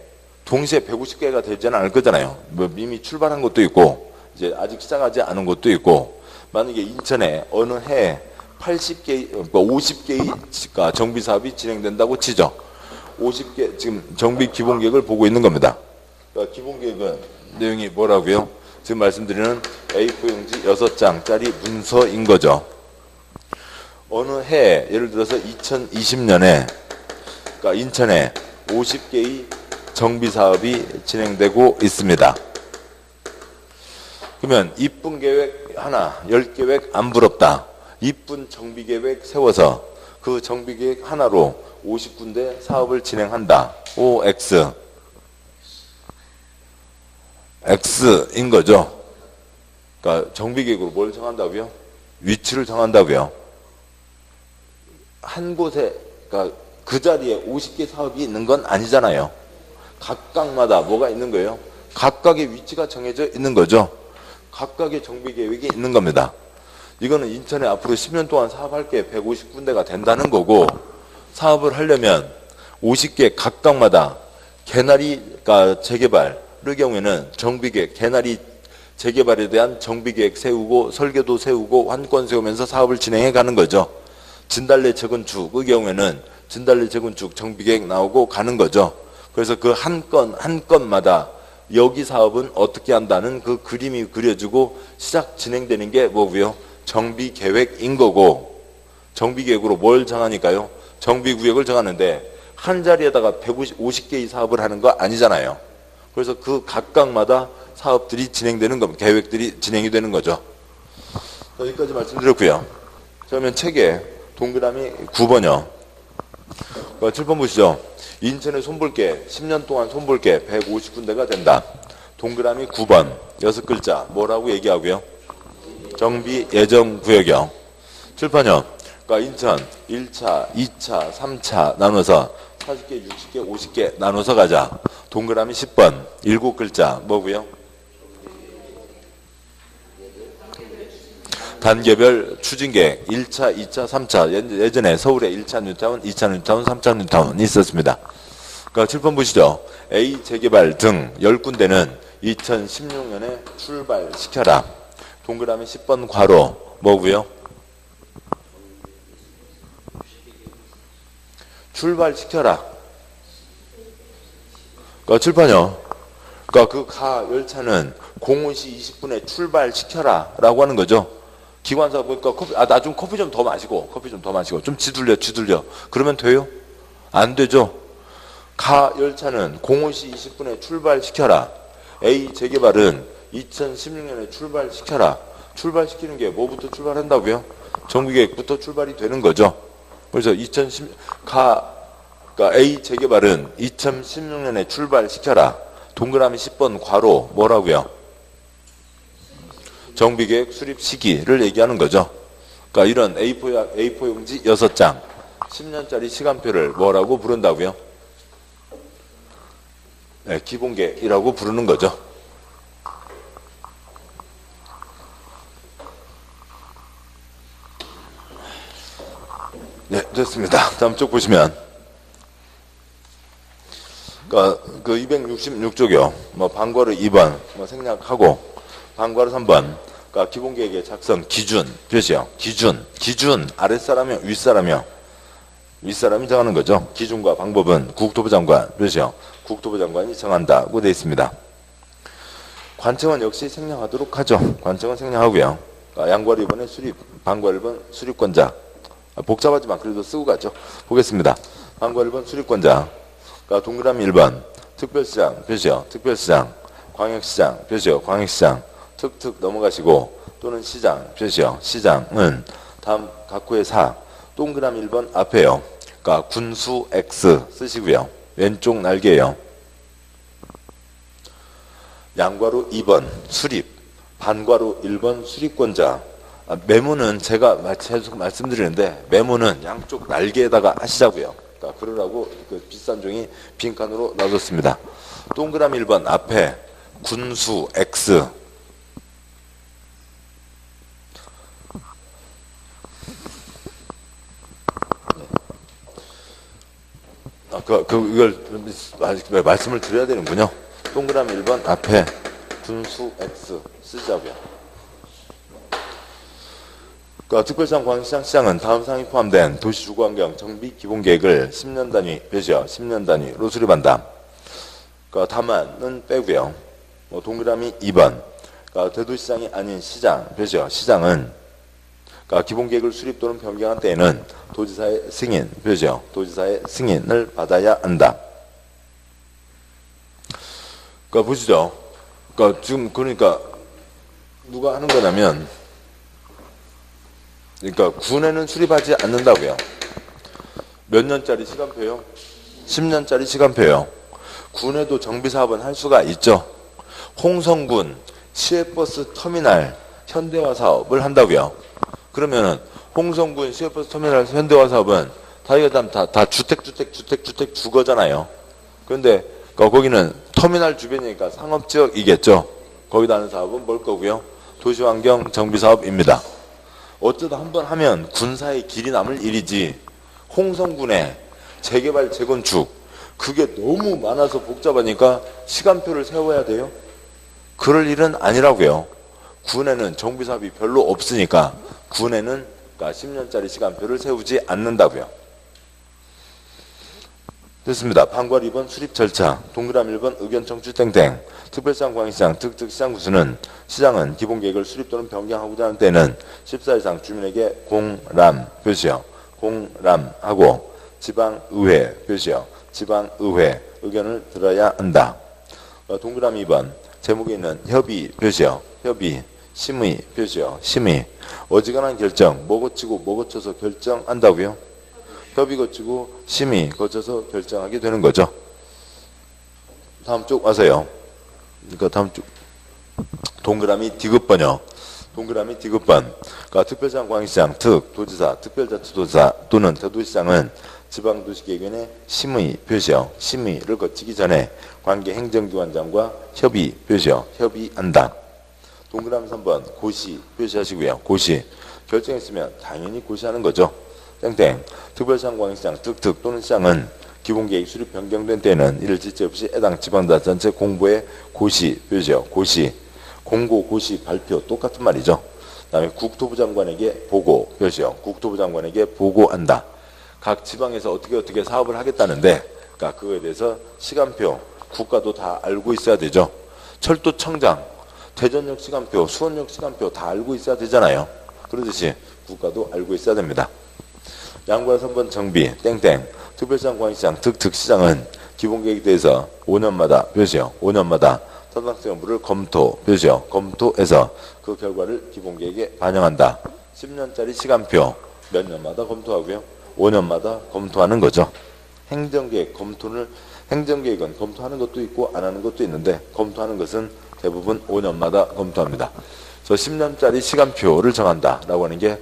동시에 150개가 되지는 않을 거잖아요. 뭐 이미 출발한 것도 있고 이제 아직 시작하지 않은 것도 있고, 만약에 인천에 어느 해에 80개, 50개의 정비 사업이 진행된다고 치죠. 50개 지금 정비 기본계획을 보고 있는 겁니다. 그러니까 기본계획은 내용이 뭐라고요? 지금 말씀드리는 A4용지 6장짜리 문서인 거죠. 어느 해에 예를 들어서 2020년에 그러니까 인천에 50개의 정비 사업이 진행되고 있습니다. 그러면 이쁜 계획 하나, 10계획 안 부럽다. 이쁜 정비 계획 세워서 그 정비 계획 하나로 50군데 사업을 진행한다. OX. X인 거죠. 그러니까 정비 계획으로 뭘 정한다고요? 위치를 정한다고요. 한 곳에, 그러니까 그 자리에 50개 사업이 있는 건 아니잖아요. 각각마다 뭐가 있는 거예요? 각각의 위치가 정해져 있는 거죠. 각각의 정비 계획이 있는 겁니다. 이거는 인천에 앞으로 10년 동안 사업할 게 150군데가 된다는 거고, 사업을 하려면 50개 각각마다 개나리가 재개발의 경우에는 정비계획, 개나리 재개발에 대한 정비계획 세우고 설계도 세우고 환권 세우면서 사업을 진행해 가는 거죠. 진달래 재건축의 경우에는 진달래 재건축 정비계획 나오고 가는 거죠. 그래서 그 한 건마다 여기 사업은 어떻게 한다는 그 그림이 그려지고 시작 진행되는 게 뭐고요? 정비계획인 거고, 정비계획으로 뭘 정하니까요? 정비구역을 정하는데 한 자리에다가 150개의 사업을 하는 거 아니잖아요. 그래서 그 각각마다 사업들이 진행되는 겁니다. 계획들이 진행이 되는 거죠. 여기까지 말씀드렸고요. 그러면 책에 동그라미 9번이요. 7번 보시죠. 인천에 손볼게 10년 동안 손볼게 150군데가 된다. 동그라미 9번 6글자 뭐라고 얘기하고요? 정비 예정 구역이요. 7번이요. 그러니까 인천 1차, 2차, 3차 나눠서 40개, 60개, 50개 나눠서 가자. 동그라미 10번 7글자 뭐고요? 단계별 추진계획 1차, 2차, 3차 예전에 서울에 1차 뉴타운, 2차 뉴타운, 3차 뉴타운이 있었습니다. 그러니까 7번 보시죠. A 재개발 등 10군데는 2016년에 출발시켜라. 동그라미 10번 괄호 뭐고요? 출발시켜라. 그러니까 7번이요. 그러니까 그 가 열차는 05시 20분에 출발시켜라 라고 하는 거죠. 기관사 보니까 나 좀 커피 좀 더 마시고 좀 지둘려 그러면 돼요? 안 되죠. 가 열차는 05시 20분에 출발시켜라. A 재개발은 2016년에 출발시켜라. 출발시키는 게 뭐부터 출발한다고요? 정비계획부터 출발이 되는 거죠. 그래서 그러니까 A 재개발은 2016년에 출발시켜라. 동그라미 10번 괄호 뭐라고요? 정비계획 수립 시기를 얘기하는 거죠. 그러니까 이런 A4 용지 6장 10년짜리 시간표를 뭐라고 부른다고요? 네, 기본계획이라고 부르는 거죠. 네, 됐습니다. 다음 쪽 보시면 그러니까 그 266쪽이요. 뭐 방과루 2번 뭐 생략하고 방과루 3번 그러니까 기본계획의 작성 기준 표시요. 기준 아랫사람이요 윗사람이요. 윗사람이 정하는 거죠. 기준과 방법은 국토부 장관 표시요. 국토부 장관이 정한다고 되어 있습니다. 관청은 역시 생략하도록 하죠. 관청은 생략하고요. 그러니까 양과루 2번에 수립, 방과루 1번 수립권자. 복잡하지만 그래도 쓰고 가죠. 보겠습니다. 방과루 1번 수립권자. 그러니까 동그라미 1번 특별시장 표시요. 특별시장. 광역시장 표시요. 광역시장. 툭툭 넘어가시고 또는 시장 표시요. 시장은 다음 각호의 4 동그라미 1번 앞에요. 그러니까 군수 X 쓰시고요. 왼쪽 날개예요. 양과루 2번 수립, 반과루 1번 수립권자. 메모는 제가 계속 말씀드리는데 메모는 양쪽 날개에다가 하시자고요. 그러니까 그러라고 그 비싼 종이 빈칸으로 놔뒀습니다. 동그라미 1번 앞에 군수 X 이걸 말씀을 드려야 되는군요. 동그라미 1번 앞에 군수 X 쓰자고요. 그러니까 특별시장, 광역시장, 시장은 다음 사항이 포함된 도시주거환경 정비 기본계획을 10년 단위 표시요. 10년 단위로 수립한다. 그러니까 다만은 빼고요. 뭐 동그라미 2번 그러니까 대도시장이 아닌 시장 표시요. 시장은 그러니까 기본계획을 수립 또는 변경한 때에는 도지사의 승인 표시요. 도지사의 승인을 받아야 한다. 그러니까 보시죠. 그러니까 지금 그러니까 누가 하는 거냐면 그러니까 군에는 수립하지 않는다고요. 몇 년짜리 시간표요? 10년짜리 시간표요. 군에도 정비사업은 할 수가 있죠. 홍성군 시외버스 터미널 현대화 사업을 한다고요. 그러면은 홍성군 시외버스 터미널 현대화 사업은 다 주택 주거잖아요. 그런데 거기는 터미널 주변이니까 상업지역이겠죠. 거기다 하는 사업은 뭘 거고요? 도시환경 정비사업입니다. 어쩌다 한번 하면 군사의 길이 남을 일이지 홍성군의 재개발 재건축 그게 너무 많아서 복잡하니까 시간표를 세워야 돼요? 그럴 일은 아니라고요. 군에는 정비사업이 별로 없으니까 군에는 그러니까 10년짜리 시간표를 세우지 않는다고요. 됐습니다. 방과루 2번 수립 절차, 동그라미 1번 의견 청취 땡땡. 특별시장, 광역시장, 특특시장 구수는 시장은 기본계획을 수립 또는 변경하고자 하는 때는 14 이상 주민에게 공람 표시요. 공람하고 지방의회 표시요. 지방의회 의견을 들어야 한다. 동그라미 2번 제목에 있는 협의 표시요. 협의 심의 표시요. 심의 어지간한 결정 뭐 거치고 뭐 거쳐서 결정한다고요? 협의 거치고 심의 거쳐서 결정하게 되는 거죠. 다음 쪽 와서요. 그러니까 다음 쪽 동그라미 디귿번요. 동그라미 디귿번. 그러니까 특별시장, 광역시장, 도지사, 특별자치도지사 또는 대도시장은 지방도시계획위원회 심의 표시요. 심의를 거치기 전에 관계 행정기관장과 협의 표시요. 협의한다. 동그라미 3번 고시 표시하시고요. 고시 결정했으면 당연히 고시하는 거죠. 땡땡. 특별시장, 광역시장, 특특 또는 시장은 기본계획 수립 변경된 때에는 이를 지체 없이 해당 지방자치단체 공보에 고시 표시요. 고시. 공고, 고시, 발표 똑같은 말이죠. 그다음에 국토부 장관에게 보고 표시요. 국토부 장관에게 보고한다. 각 지방에서 어떻게 사업을 하겠다는데, 그러니까 그거에 대해서 시간표, 국가도 다 알고 있어야 되죠. 철도청장, 대전역 시간표, 수원역 시간표 다 알고 있어야 되잖아요. 그러듯이 국가도 알고 있어야 됩니다. 양과 3번 정비, 땡땡. 특별시장, 광역시장, 특특시장은 기본계획에 대해서 5년마다 표시요. 5년마다 타당성 여부를 검토, 표시요. 검토해서 그 결과를 기본계획에 반영한다. 10년짜리 시간표 몇 년마다 검토하고요. 5년마다 검토하는 거죠. 행정계획은 검토하는 것도 있고 안 하는 것도 있는데 검토하는 것은 대부분 5년마다 검토합니다. 그래서 10년짜리 시간표를 정한다라고 하는 게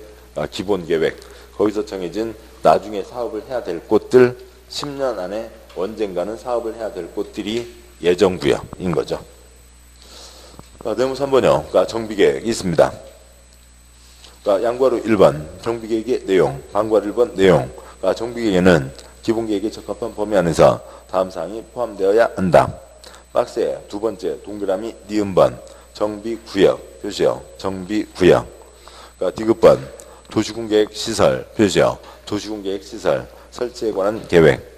기본계획. 거기서 정해진 나중에 사업을 해야 될 곳들 10년 안에 언젠가는 사업을 해야 될 곳들이 예정구역인 거죠. 네모 3번요. 정비계획이 있습니다. 양과로 1번 정비계획의 내용, 방과로 1번 내용. 정비계획에는 기본계획에 적합한 범위 안에서 다음 사항이 포함되어야 한다. 박스에 두 번째 동그라미 니은번 정비구역 표시요. 정비구역. 디귿번 도시군계획 시설 표시요. 도시군계획 시설 설치에 관한 계획.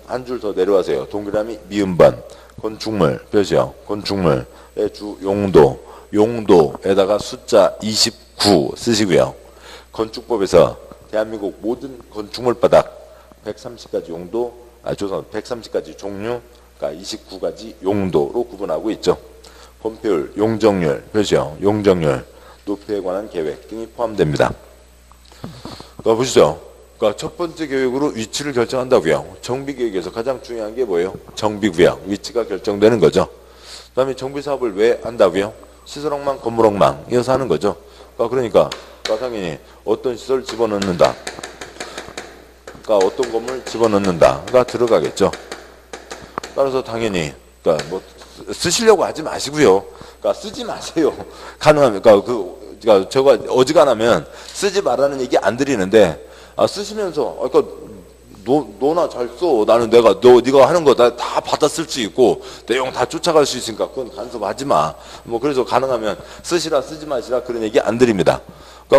한 줄 더 내려와세요. 동그라미 미음번 건축물 표시요. 건축물의 주 용도, 용도에다가 숫자 29 쓰시고요. 건축법에서 대한민국 모든 건축물 바닥 130가지 용도, 130가지 종류, 29가지 용도로 구분하고 있죠. 건폐율, 용적률 표시요. 용적률, 높이에 관한 계획 등이 포함됩니다. 보시죠. 첫 번째 계획으로 위치를 결정한다고요. 정비계획에서 가장 중요한 게 뭐예요? 정비구역, 위치가 결정되는 거죠. 그 다음에 정비사업을 왜 한다고요? 시설엉망, 건물엉망 이어서 하는 거죠. 그러니까 당연히 어떤 시설 집어넣는다. 어떤 건물 집어넣는다가 들어가겠죠. 따라서 당연히 쓰시려고 하지 마시고요. 쓰지 마세요. 가능하면 제가 어지간하면 쓰지 말라는 얘기 안 드리는데 쓰시면서 너나 잘 써. 나는 네가 하는 거 다 받아 쓸 수 있고 내용 다 쫓아갈 수 있으니까 그건 간섭하지 마. 그래서 가능하면 쓰시라 쓰지 마시라 그런 얘기 안 드립니다.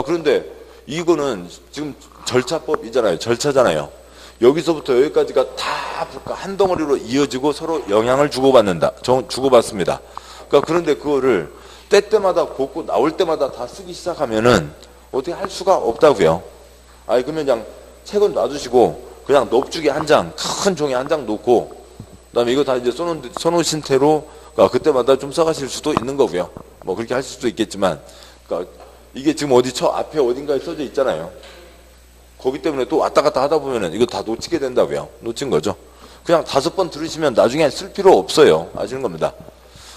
그런데 이거는 지금 절차법이잖아요. 절차잖아요. 여기서부터 여기까지가 다 한 덩어리로 이어지고 서로 영향을 주고받습니다. 그런데 그거를 때때마다 곱고 나올 때마다 다 쓰기 시작하면은 어떻게 할 수가 없다고요. 그러면 그냥 책은 놔두시고 그냥 넙죽에 한 장, 큰 종이 한 장 놓고 그다음에 이거 다 이제 써놓으신 채로 그때마다 좀 써가실 수도 있는 거고요. 그렇게 하실 수도 있겠지만 이게 지금 저 앞에 어딘가에 써져 있잖아요. 거기 때문에 또 왔다 갔다 하다 보면은 이거 다 놓치게 된다고요. 놓친 거죠. 그냥 5번 들으시면 나중에 쓸 필요 없어요. 아시는 겁니다.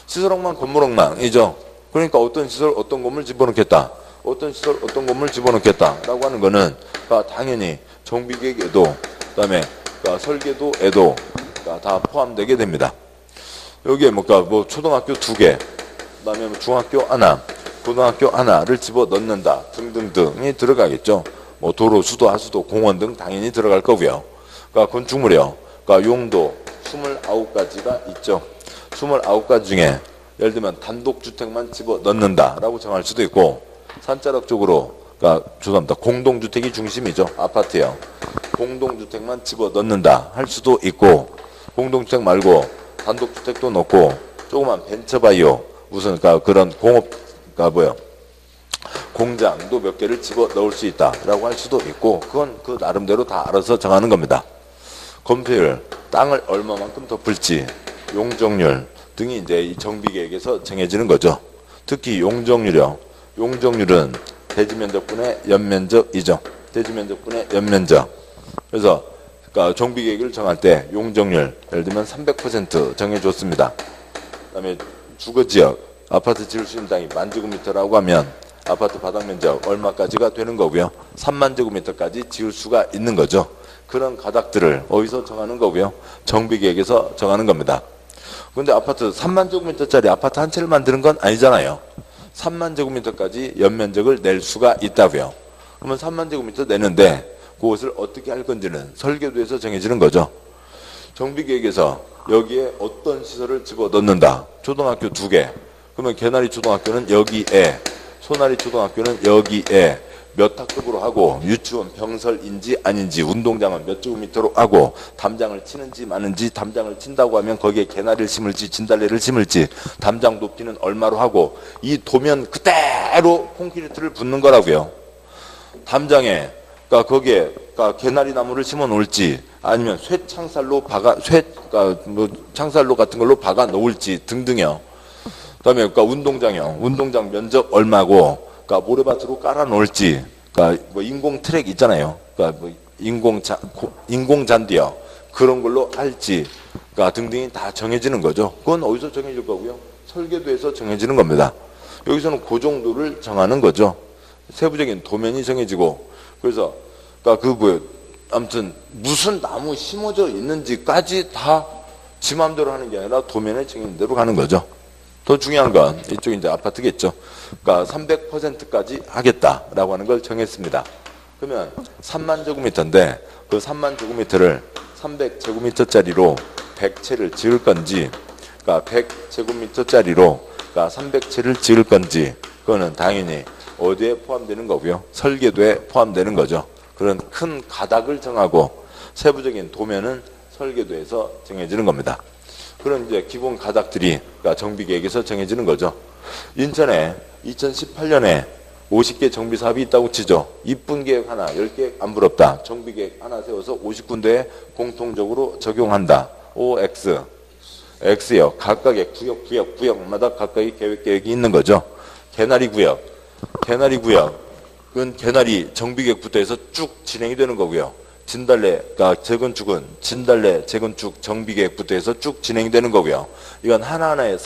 시설엉망, 건물엉망이죠. 그러니까 어떤 시설, 어떤 건물 집어넣겠다. 어떤 시설, 어떤 건물 집어넣겠다라고 하는 거는 당연히 정비계획에도 그다음에 설계도에도 다 포함되게 됩니다. 여기에 초등학교 2개, 그다음에 중학교 하나, 고등학교 하나를 집어넣는다 등등등이 들어가겠죠. 도로, 수도, 하수도, 공원 등 당연히 들어갈 거고요. 건축물이요. 용도 29가지가 있죠. 29가지 중에 예를 들면 단독주택만 집어넣는다라고 정할 수도 있고 산자락 쪽으로 죄송합니다. 공동주택이 중심이죠. 아파트요. 공동주택만 집어넣는다 할 수도 있고 공동주택 말고 단독주택도 넣고 조그만 벤처바이오 무슨 그런 공업 공장도 몇 개를 집어넣을 수 있다라고 할 수도 있고 그건 그 나름대로 다 알아서 정하는 겁니다. 건폐율, 땅을 얼마만큼 덮을지, 용적률 등이 이제 이 정비계획에서 정해지는 거죠. 특히 용적률이요. 용적률은 대지면적분의 연면적이죠. 대지면적분의 연면적. 그래서 정비계획을 정할 때 용적률 예를 들면 300% 정해줬습니다. 그다음에 주거지역 아파트 지을 수 있는 땅이 10,000제곱미터라고 하면 아파트 바닥면적 얼마까지가 되는 거고요. 30,000제곱미터까지 지을 수가 있는 거죠. 그런 가닥들을 어디서 정하는 거고요. 정비계획에서 정하는 겁니다. 그런데 아파트 30,000제곱미터짜리 아파트 한 채를 만드는 건 아니잖아요. 3만 제곱미터까지 연면적을 낼 수가 있다고요. 그러면 3만 제곱미터 내는데 그것을 어떻게 할 건지는 설계도에서 정해지는 거죠. 정비계획에서 여기에 어떤 시설을 집어넣는다. 초등학교 2개. 그러면 개나리 초등학교는 여기에, 소나리 초등학교는 여기에 몇 학급으로 하고, 유치원 병설인지 아닌지, 운동장은 몇 제곱미터로 하고, 담장을 치는지 마는지, 담장을 친다고 하면 거기에 개나리를 심을지 진달래를 심을지, 담장 높이는 얼마로 하고, 이 도면 그대로 콘크리트를 붓는 거라고요. 담장에, 그러니까 거기에 개나리 나무를 심어 놓을지, 아니면 쇠창살로 뭐 창살로 같은 걸로 박아 놓을지 등등요. 그다음에 운동장이요. 운동장 면적 얼마고, 모래밭으로 깔아 놓을지, 뭐 인공 트랙 있잖아요. 뭐 인공 잔디요. 그런 걸로 할지, 등등이 다 정해지는 거죠. 그건 어디서 정해질 거고요? 설계도에서 정해지는 겁니다. 여기서는 그 정도를 정하는 거죠. 세부적인 도면이 정해지고, 그래서 아무튼 무슨 나무 심어져 있는지까지 다 지 맘대로 하는 게 아니라 도면에 정해진 대로 가는 거죠. 더 중요한 건 이쪽 이제 아파트겠죠. 300%까지 하겠다라고 하는 걸 정했습니다. 그러면 3만 제곱미터인데 그 3만 제곱미터를 300제곱미터짜리로 100채를 지을 건지, 100제곱미터짜리로 300채를 지을 건지, 그거는 당연히 어디에 포함되는 거고요? 설계도에 포함되는 거죠. 그런 큰 가닥을 정하고 세부적인 도면은 설계도에서 정해지는 겁니다. 그런 이제 기본 가닥들이 정비계획에서 정해지는 거죠. 인천에 2018년에 50개 정비 사업이 있다고 치죠. 이쁜 계획 하나, 10개 안 부럽다. 정비계획 하나 세워서 50군데에 공통적으로 적용한다. OX. X요. 각각의 구역마다 각각의 계획이 있는 거죠. 개나리 구역은 개나리 정비계획부터 해서 쭉 진행이 되는 거고요. 재건축은 진달래 재건축 정비계획부터 해서 쭉 진행이 되는 거고요. 이건 하나하나의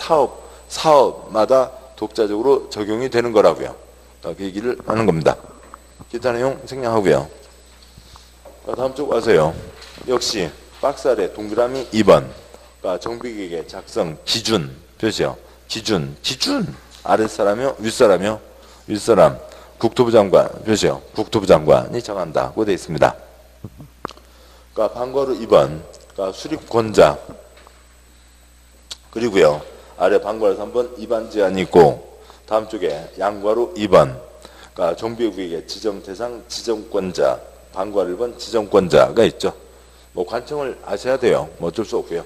사업마다 독자적으로 적용이 되는 거라고요. 그 얘기를 하는 겁니다. 기타 내용 생략하고요. 다음 쪽 와서요. 역시 박스 아래 동그라미 2번. 정비계획의 작성 기준 표시요. 기준 아랫사람이요 윗사람이요? 윗사람. 국토부 장관 표시요. 국토부 장관이 정한다고 되어 있습니다. 방과루 2번 수립권자, 그리고요 아래 방과루 3번 입안 제한이 있고, 다음 쪽에 양과루 2번 정비구역의 지정대상 지정권자, 방과루 1번 지정권자가 있죠. 뭐 관청을 아셔야 돼요. 뭐 어쩔 수 없고요.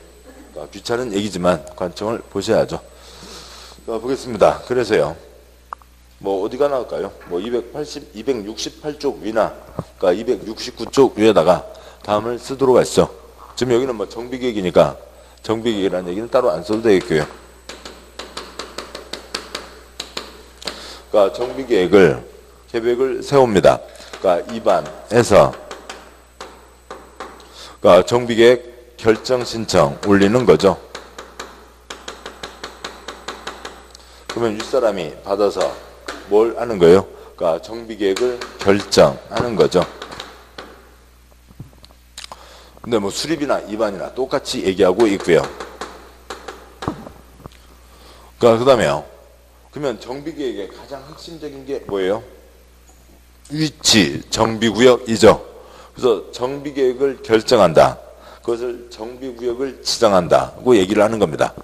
귀찮은 얘기지만 관청을 보셔야죠. 보겠습니다. 그래서요 뭐 어디가 나올까요? 뭐 268쪽 위나 269쪽 위에다가 다음을 쓰도록 하시죠. 지금 여기는 뭐 정비계획이니까 정비계획이라는 얘기는 따로 안 써도 되겠고요. 계획을 세웁니다. 입안에서 정비계획 결정 신청 올리는 거죠. 그러면 윗사람이 받아서 뭘 하는 거예요? 정비계획을 결정하는 거죠. 근데 뭐 수립이나 입안이나 똑같이 얘기하고 있고요. 그 다음에요. 그러면 정비계획의 가장 핵심적인 게 뭐예요? 위치, 정비구역이죠. 그래서 정비계획을 결정한다. 그것을 정비구역을 지정한다고 얘기를 하는 겁니다.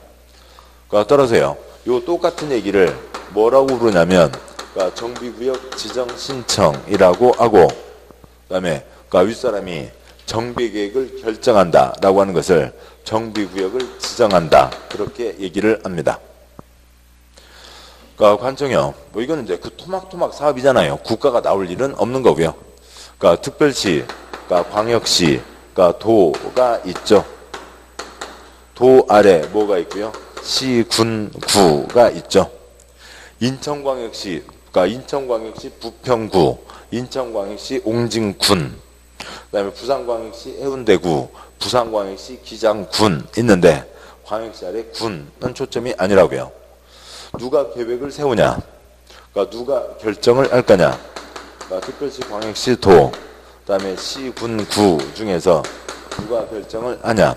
따라서요. 요 똑같은 얘기를 뭐라고 부르냐면 정비구역 지정 신청이라고 하고, 그다음에 윗사람이 정비계획을 결정한다라고 하는 것을 정비구역을 지정한다, 그렇게 얘기를 합니다. 관청이요. 뭐 이거는 이제 토막토막 사업이잖아요. 국가가 나올 일은 없는 거고요. 특별시, 광역시, 도가 있죠. 도 아래 뭐가 있고요? 시, 군, 구가 있죠. 인천광역시, 인천광역시 부평구, 인천광역시 옹진군, 그다음에 부산광역시 해운대구, 부산광역시 기장군 있는데 광역시 아래 군은 초점이 아니라고요. 누가 계획을 세우냐? 누가 결정을 할 거냐? 특별시, 광역시, 도, 그다음에 시, 군, 구 중에서 누가 결정을 하냐?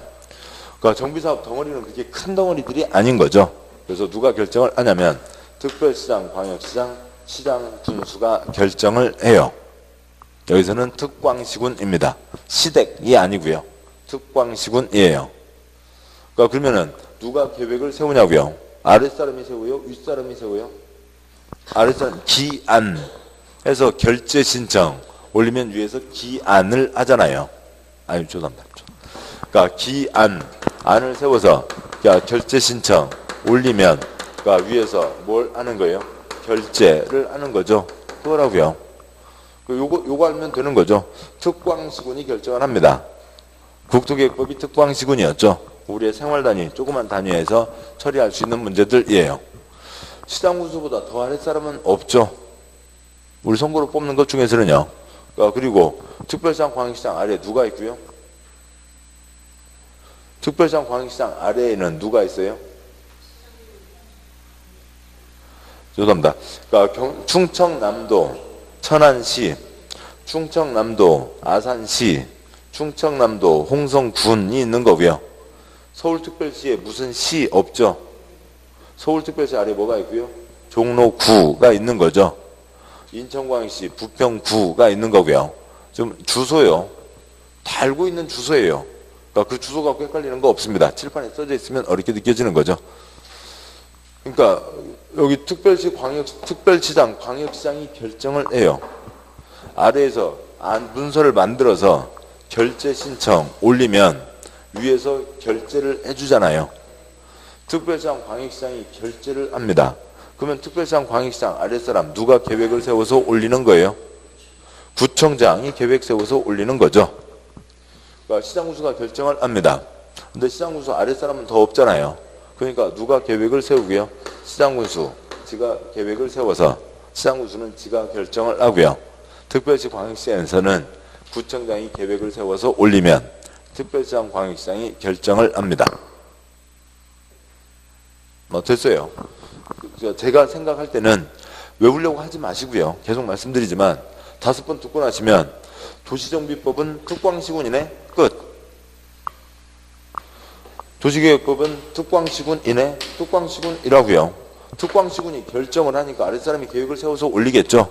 정비사업 덩어리는 그렇게 큰 덩어리들이 아닌 거죠. 그래서 누가 결정을 하냐면 특별시장, 광역시장, 시장 군수가 결정을 해요. 여기서는 특광시군입니다. 시댁이 아니고요. 특광시군이에요. 그러니까 그러면은 누가 계획을 세우냐고요? 아랫사람이 세우요? 윗사람이 세우요? 아랫사람 기안 해서 결제 신청 올리면 위에서 기안을 하잖아요. 아니 죄송합니다. 그러니까 안을 세워서 그러니까 결제 신청 올리면 그러니까 위에서 뭘 하는 거예요? 결제를 하는 거죠. 그거라고요. 요거 알면 되는 거죠. 특광시군이 결정을 합니다. 국토계획법이 특광시군이었죠. 우리의 생활단위, 조그만 단위에서 처리할 수 있는 문제들이에요. 시장군수보다 더 아랫사람은 없죠. 우리 선거로 뽑는 것 중에서는요. 그리고 특별시장, 광역시장 아래에 누가 있고요? 특별시장, 광역시장 아래에는 누가 있어요? 죄송합니다. 그러니까 충청남도, 천안시, 충청남도, 아산시, 충청남도, 홍성군이 있는 거고요. 서울특별시에 무슨 시 없죠? 서울특별시 아래 뭐가 있고요? 종로구가 있는 거죠. 인천광역시 부평구가 있는 거고요. 좀 주소요. 다 알고 있는 주소예요. 그러니까 그 주소 갖고 헷갈리는 거 없습니다. 칠판에 써져 있으면 어렵게 느껴지는 거죠. 그러니까 여기 특별시장, 광역시장이 결정을 해요. 아래에서 문서를 만들어서 결제 신청 올리면 위에서 결제를 해주잖아요. 특별시장, 광역시장이 결제를 합니다. 그러면 특별시장, 광역시장 아랫사람 누가 계획을 세워서 올리는 거예요? 구청장이 계획 세워서 올리는 거죠. 그러니까 시장군수가 결정을 합니다. 근데 시장군수 아랫사람은 더 없잖아요. 그러니까 누가 계획을 세우고요? 시장군수, 지가 계획을 세워서 시장군수는 지가 결정을 하고요. 특별시, 광역시에서는 구청장이 계획을 세워서 올리면 특별시장, 광역시장이 결정을 합니다. 됐어요. 제가 생각할 때는 외우려고 하지 마시고요. 계속 말씀드리지만 5번 듣고 나시면 도시정비법은 특광시군이네 끝. 도시계획법은 특광시군이네 특광시군이라고요. 특광시군이 결정을 하니까 아랫사람이 계획을 세워서 올리겠죠.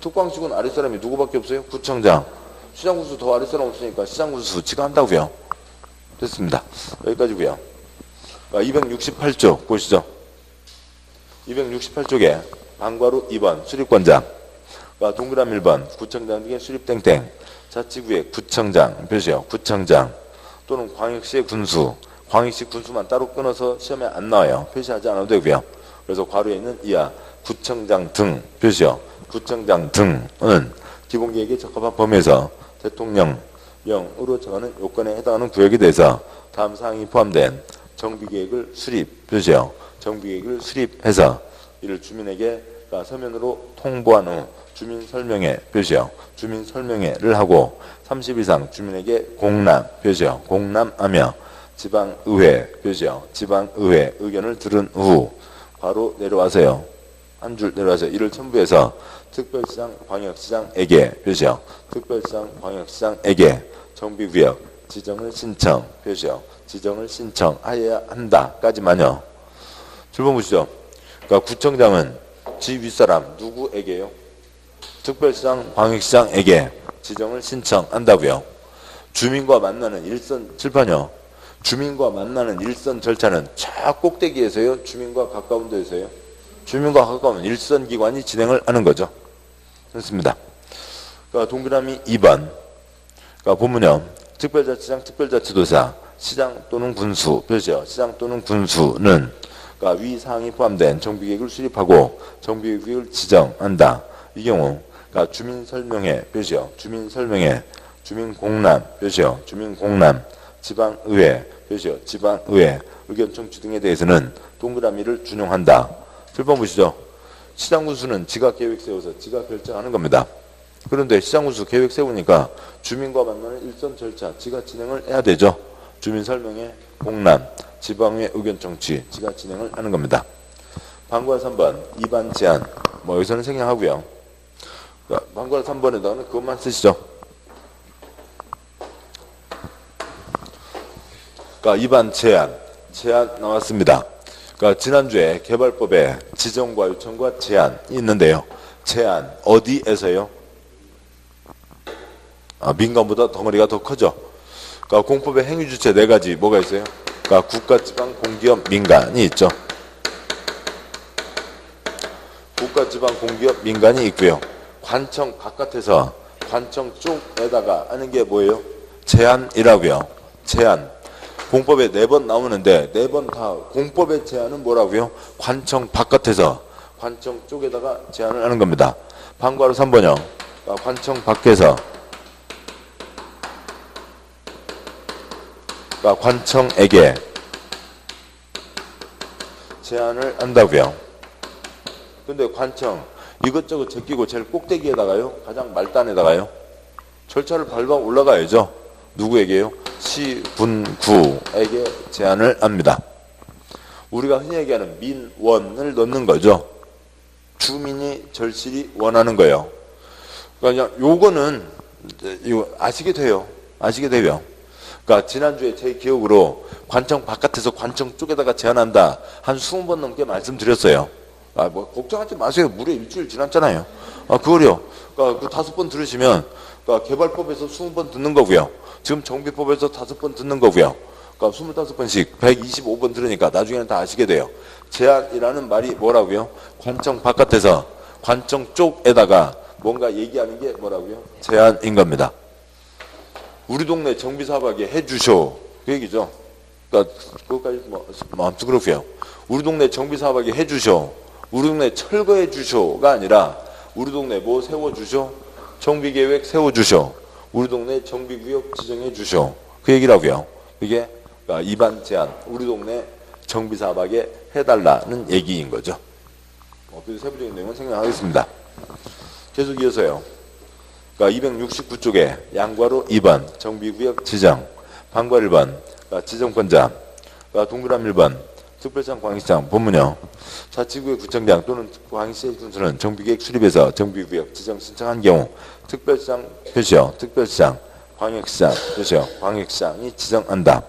특광시군 아랫사람이 누구밖에 없어요? 구청장. 시장군수 더 아랫사람 없으니까 시장군수 지가 한다고요. 됐습니다. 여기까지고요. 268쪽 보시죠. 268쪽에 방과루 2번 수립권장, 동그라미 1번 구청장 등의 수립 땡땡, 자치구의 구청장 표시요. 구청장 또는 광역시의 군수, 광역시 군수만 따로 끊어서 시험에 안 나와요. 표시하지 않아도 되고요. 그래서 괄호에 있는 이하 구청장 등 표시요. 구청장 등은 기본계획에 적합한 범위에서 대통령령으로 정하는 요건에 해당하는 구역에 대해서 다음 사항이 포함된 정비계획을 수립 표시요. 정비계획을 수립해서 이를 주민에게 서면으로 통보한 후 주민설명회 표시요. 주민설명회를 하고 30일 이상 주민에게 공람 표시요. 공람하며 지방의회 표시요. 지방의회 의견을 들은 후 바로 내려와서요. 한 줄 내려와서 이를 첨부해서 특별시장, 광역시장에게 표시요. 특별시장, 광역시장에게 정비구역 지정을 신청 표시요. 지정을 신청하여야 한다까지만요. 7번 보시죠. 그러니까 구청장은 지 윗사람 누구에게요? 특별시장, 광역시장에게 지정을 신청한다고요. 주민과 만나는 일선 칠판이요. 주민과 만나는 일선 절차는 저 꼭대기에서요? 주민과 가까운 데에서요? 주민과 가까운 일선 기관이 진행을 하는 거죠. 됐습니다. 그러니까 동그라미 2번. 그러니까 보면요. 특별자치장, 특별자치도사, 시장 또는 군수 표시요. 시장 또는 군수는 그러니까 위 사항이 포함된 정비계획을 수립하고 정비계획을 지정한다. 이 경우 그러니까 주민설명회 표시요. 주민설명회, 주민공람 표시요. 주민공람, 지방의회 표시요. 지방의회 의견 청취 등에 대해서는 동그라미를 준용한다. 7번 보시죠. 시장군수는 지가 계획 세워서 지가 결정하는 겁니다. 그런데 시장군수 계획 세우니까 주민과 만나는 일선 절차 지가 진행을 해야 되죠. 주민설명회, 공람, 지방의 의견 청취 지가 진행을 하는 겁니다. 방과 3번 2반 제한 여기서는 생략하고요. 방과 3번에다가는 그것만 쓰시죠. 그러니까 2반 제한 나왔습니다. 그러니까 지난주에 개발법에 지정과 요청과 제한이 있는데요. 제한 어디에서요? 민간보다 덩어리가 더 크죠. 그러니까 공법의 행위 주체 네 가지 뭐가 있어요? 그러니까 국가, 지방, 공기업, 민간이 있죠. 국가, 지방, 공기업, 민간이 있고요. 관청 바깥에서 관청 쪽에다가 하는 게 뭐예요? 제한이라고요. 제한. 공법에 4번 나오는데 4번 다 공법의 제한은 뭐라고요? 관청 바깥에서 관청 쪽에다가 제한을 하는 겁니다. 방과로 3번요. 관청 밖에서 관청에게 제한을 한다고요. 근데 관청 이것저것 제끼고 제일 꼭대기에다가요. 가장 말단에다가요. 절차를 밟아 올라가야죠. 누구에게요? 시, 군, 구에게 제한을 합니다. 우리가 흔히 얘기하는 민원을 넣는 거죠. 주민이 절실히 원하는 거예요. 그러니까 요거는 이거 아시게 돼요. 아시게 돼요. 그러니까 지난주에 제 기억으로 관청 바깥에서 관청 쪽에다가 제한한다. 한 20번 넘게 말씀드렸어요. 뭐 걱정하지 마세요. 무려 일주일 지났잖아요. 그거요. 그러니까 그 5번 들으시면 그러니까 개발법에서 20번 듣는 거고요. 지금 정비법에서 5번 듣는 거고요. 그러니까 25번씩 125번 들으니까 나중에는 다 아시게 돼요. 제한이라는 말이 뭐라고요? 관청 바깥에서 관청 쪽에다가 뭔가 얘기하는 게 뭐라고요? 제한인 겁니다. 우리 동네 정비사업하게 해주쇼. 그 얘기죠. 그러니까 그것까지 아무튼 그렇고요. 우리 동네 정비사업하게 해주쇼. 우리 동네 철거해 주쇼가 아니라 우리 동네 뭐 세워주쇼? 정비계획 세워주쇼. 우리 동네 정비구역 지정해 주쇼. 그 얘기라고요. 이게 입안 제한. 우리 동네 정비사업하게 해달라는 얘기인 거죠. 그래서 세부적인 내용은 생략하겠습니다. 계속 이어서요. 그러니까 269쪽에 양괄호 2번 정비구역 지정, 방괄 1번 그러니까 지정권자, 그러니까 동그라미 1번 특별시장 광역시장 본문요. 자치구의 구청장 또는 광역시의 군수는 정비계획 수립에서 정비구역 지정 신청한 경우 특별시장 표시요. 특별시장, 광역시장 표시요. 광역시장이 지정한다.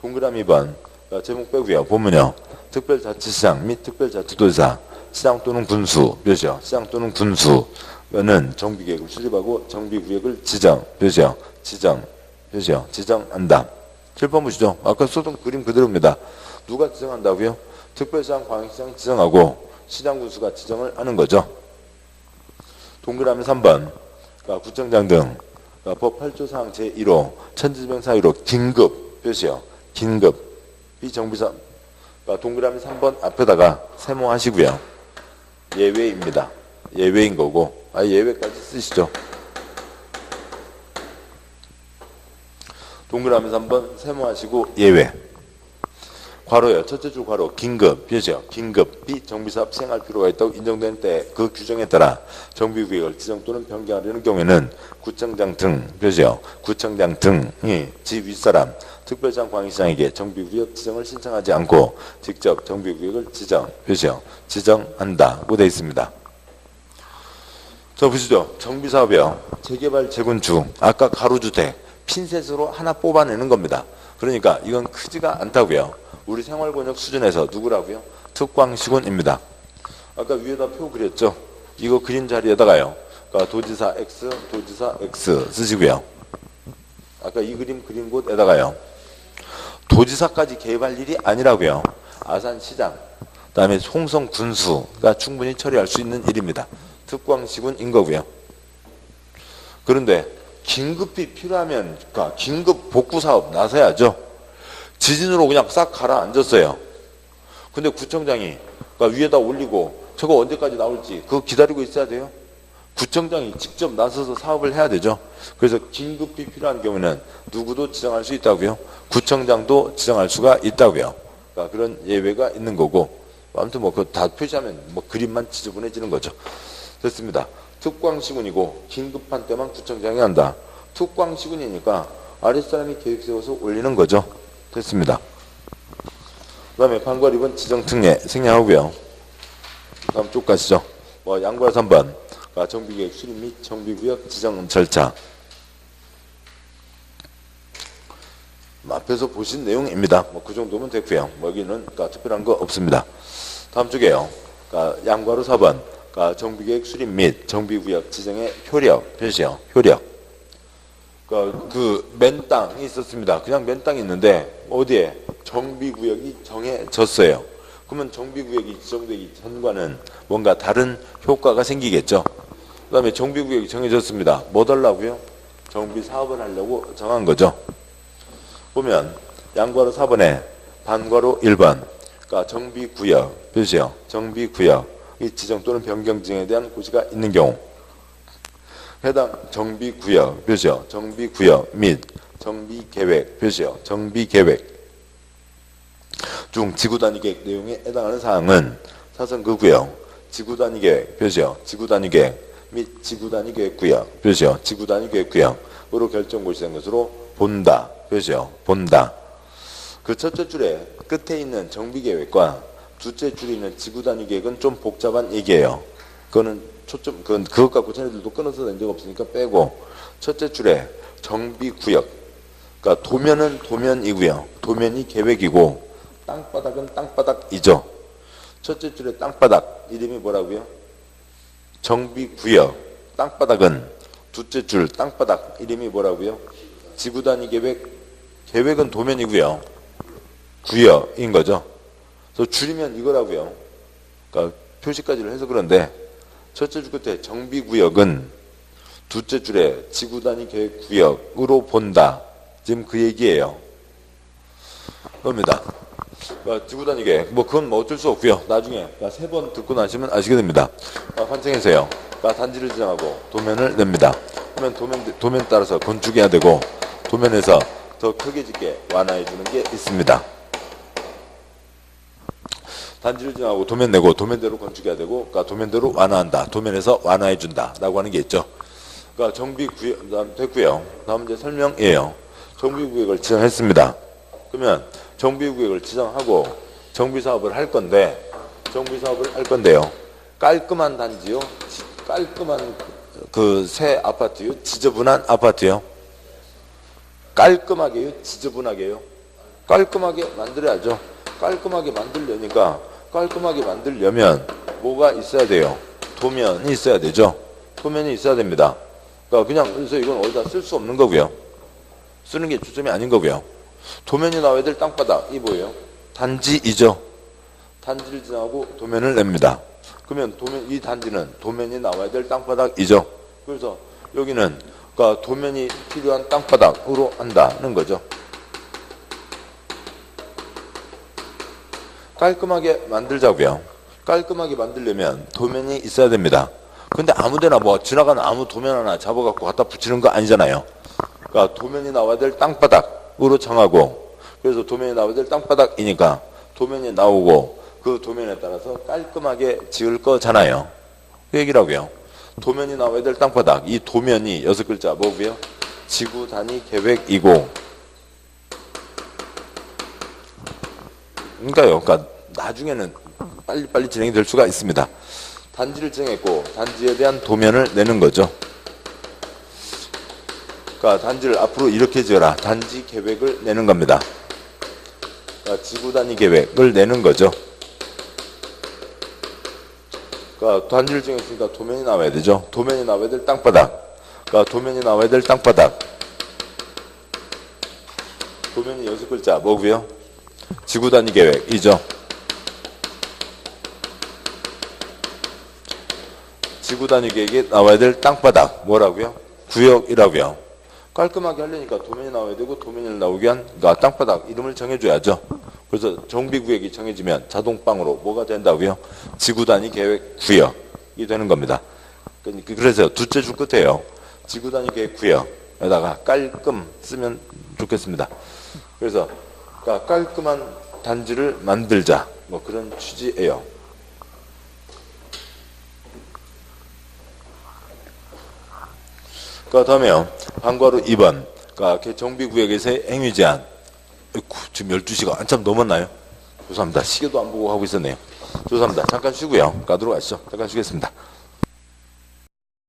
동그라미 2번 그러니까 제목 빼고요. 본문요. 특별자치시장 및 특별자치도지사 시장 또는 군수 표시요. 시장 또는 군수는 정비계획을 수립하고 정비구역을 지정 표시요. 지정 표시요. 지정한다. 7번 보시죠. 아까 써둔 그림 그대로입니다. 누가 지정한다고요? 특별시장, 광역시장 지정하고 시장 군수가 지정을 하는 거죠. 동그라미 3번 그러니까 구청장 등 그러니까 법 8조 사항 제1호 천지지명 사유로 긴급 표시요. 긴급 비정비사 그러니까 동그라미 3번 앞에다가 세모하시고요. 예외입니다. 예외인 거고 예외까지 쓰시죠. 동그라미 3번 세모하시고 예외. 괄호요. 첫째 줄 괄호 긴급 표시요. 긴급 비정비사업 시행할 필요가 있다고 인정된 때 그 규정에 따라 정비구역을 지정 또는 변경하려는 경우에는 구청장 등 표시요. 구청장 등이 지 윗사람 특별시장 광역시장에게 정비구역 지정을 신청하지 않고 직접 정비구역을 지정 표시요. 지정한다고 되어 있습니다. 저 보시죠. 정비사업이요. 재개발 재건축 아까 가로주택 핀셋으로 하나 뽑아내는 겁니다. 그러니까 이건 크지가 않다고요. 우리 생활권역 수준에서 누구라고요? 특광시군입니다. 아까 위에다 표 그렸죠? 이거 그린 자리에다가요. 그러니까 도지사 X, 도지사 X 쓰시고요. 아까 이 그림 그린 곳에다가요. 도지사까지 개입할 일이 아니라고요. 아산시장, 그다음에 홍성군수가 충분히 처리할 수 있는 일입니다. 특광시군인 거고요. 그런데 긴급히 필요하면 그러니까 긴급 복구사업 나서야죠. 지진으로 그냥 싹 가라앉았어요. 근데 구청장이 그러니까 위에다 올리고 저거 언제까지 나올지 그거 기다리고 있어야 돼요. 구청장이 직접 나서서 사업을 해야 되죠. 그래서 긴급히 필요한 경우는 누구도 지정할 수 있다고요. 구청장도 지정할 수가 있다고요. 그러니까 그런 예외가 있는 거고 아무튼 뭐 그거 다 표시하면 뭐 그림만 지저분해지는 거죠. 됐습니다. 특광시군이고 긴급한 때만 구청장이 한다. 특광시군이니까 아랫사람이 계획 세워서 올리는 거죠. 됐습니다. 그 다음에 방괄 2번 지정특례 생략하고요. 다음 쪽 가시죠. 양괄 3번 정비계획 수립 및 정비구역 지정 절차. 앞에서 보신 내용입니다. 뭐 그 정도면 됐고요. 뭐 여기는 그러니까 특별한 거 없습니다. 다음 쪽에요. 그러니까 양괄호 4번. 그러니까 정비계획 수립 및 정비구역 지정의 효력, 표시요. 효력. 그러니까 그 맨 땅이 있었습니다. 그냥 맨 땅이 있는데 어디에 정비구역이 정해졌어요. 그러면 정비구역이 지정되기 전과는 뭔가 다른 효과가 생기겠죠. 그 다음에 정비구역이 정해졌습니다. 뭐 달라고요? 정비사업을 하려고 정한 거죠. 보면 양괄호 4번에 반괄호 1번 그러니까 정비구역 표시요. 정비구역이 지정 또는 변경 지정에 대한 고시가 있는 경우 해당 정비구역 표시요. 정비구역 및 정비계획 표시요. 정비계획 중 지구단위계획 내용에 해당하는 사항은 사선 그 구역 지구단위계획 표시요. 지구단위계획 및 지구단위계획구역 표시요. 지구단위계획구역으로 결정고시된 것으로 본다 표시요. 본다. 그 첫째 줄에 끝에 있는 정비계획과 둘째 줄에 있는 지구단위계획은 좀 복잡한 얘기예요. 그거는 초점 그것 갖고 쟤네들도 끊어서 낸 적 없으니까 빼고 첫째 줄에 정비구역 그러니까 도면은 도면이고요. 도면이 계획이고 땅바닥은 땅바닥이죠. 첫째 줄에 땅바닥 이름이 뭐라고요? 정비구역. 땅바닥은 둘째 줄 땅바닥 이름이 뭐라고요? 지구단위 계획. 계획은 도면이고요. 구역인 거죠. 그래서 줄이면 이거라고요. 그러니까 표시까지를 해서 그런데 첫째 줄 끝에 정비구역은 둘째 줄에 지구단위 계획 구역으로 본다. 지금 그 얘기예요. 그겁니다. 그러니까 지구단위 계획. 뭐 그건 뭐 어쩔 수 없고요. 나중에 세 번 듣고 나시면 아시게 됩니다. 환청해서요. 단지를 지정하고 도면을 냅니다. 그러면 도면 따라서 건축해야 되고 도면에서 더 크게 짓게 완화해 주는 게 있습니다. 단지를 지정하고 도면 내고 도면대로 건축해야 되고 도면대로 완화한다. 도면에서 완화해 준다. 라고 하는 게 있죠. 그러니까 정비구역 됐고요. 다음 이제 설명이에요. 정비구역을 지정했습니다. 그러면 정비구역을 지정하고 정비사업을 할 건데요. 깔끔한 단지요. 깔끔한 그 새 아파트요. 지저분한 아파트요. 깔끔하게요. 지저분하게요. 깔끔하게 만들어야죠. 깔끔하게 만들려면 뭐가 있어야 돼요? 도면이 있어야 되죠. 도면이 있어야 됩니다. 그러니까 그냥 그래서 이건 어디다 쓸 수 없는 거고요. 쓰는 게 주점이 아닌 거고요. 도면이 나와야 될 땅바닥이 뭐예요? 단지이죠. 단지를 지정하고 도면을 냅니다. 그러면 이 단지는 도면이 나와야 될 땅바닥이죠. 그래서 여기는 그러니까 도면이 필요한 땅바닥으로 한다는 거죠. 깔끔하게 만들자고요. 깔끔하게 만들려면 도면이 있어야 됩니다. 근데 아무데나 뭐 지나가는 아무 도면 하나 잡아갖고 갖다 붙이는 거 아니잖아요. 그러니까 도면이 나와야 될 땅바닥으로 정하고 그래서 도면이 나와야 될 땅바닥이니까 도면이 나오고 그 도면에 따라서 깔끔하게 지을 거잖아요. 그 얘기라고요. 도면이 나와야 될 땅바닥. 이 도면이 6글자 뭐고요? 지구 단위 계획이고 그러니까 나중에는 빨리 진행이 될 수가 있습니다. 단지를 정했고 단지에 대한 도면을 내는 거죠. 그러니까 단지를 앞으로 이렇게 지어라. 단지 계획을 내는 겁니다. 그러니까 지구 단위 계획을 내는 거죠. 그러니까 단지를 정했으니까 도면이 나와야 되죠. 도면이 나와야 될 땅바닥. 그러니까 도면이 나와야 될 땅바닥. 도면이 6글자 뭐고요? 지구 단위 계획이죠. 지구 단위 계획에 나와야 될 땅바닥 뭐라고요? 구역이라고요. 깔끔하게 하려니까 도면이 나와야 되고 도면을 나오게 한 땅바닥 이름을 정해줘야죠. 그래서 정비구역이 정해지면 자동방으로 뭐가 된다고요? 지구단위 계획 구역이 되는 겁니다. 그래서 둘째 줄 끝에요. 지구단위 계획 구역에다가 깔끔 쓰면 좋겠습니다. 그래서 깔끔한 단지를 만들자 뭐 그런 취지예요. 그 다음에요. 반괄호 2번. 그러니까 정비구역에서의 행위 제한. 지금 12시가 한참 넘었나요? 죄송합니다. 시계도 안 보고 하고 있었네요. 죄송합니다. 잠깐 쉬고요. 가도록 하시죠. 잠깐 쉬겠습니다.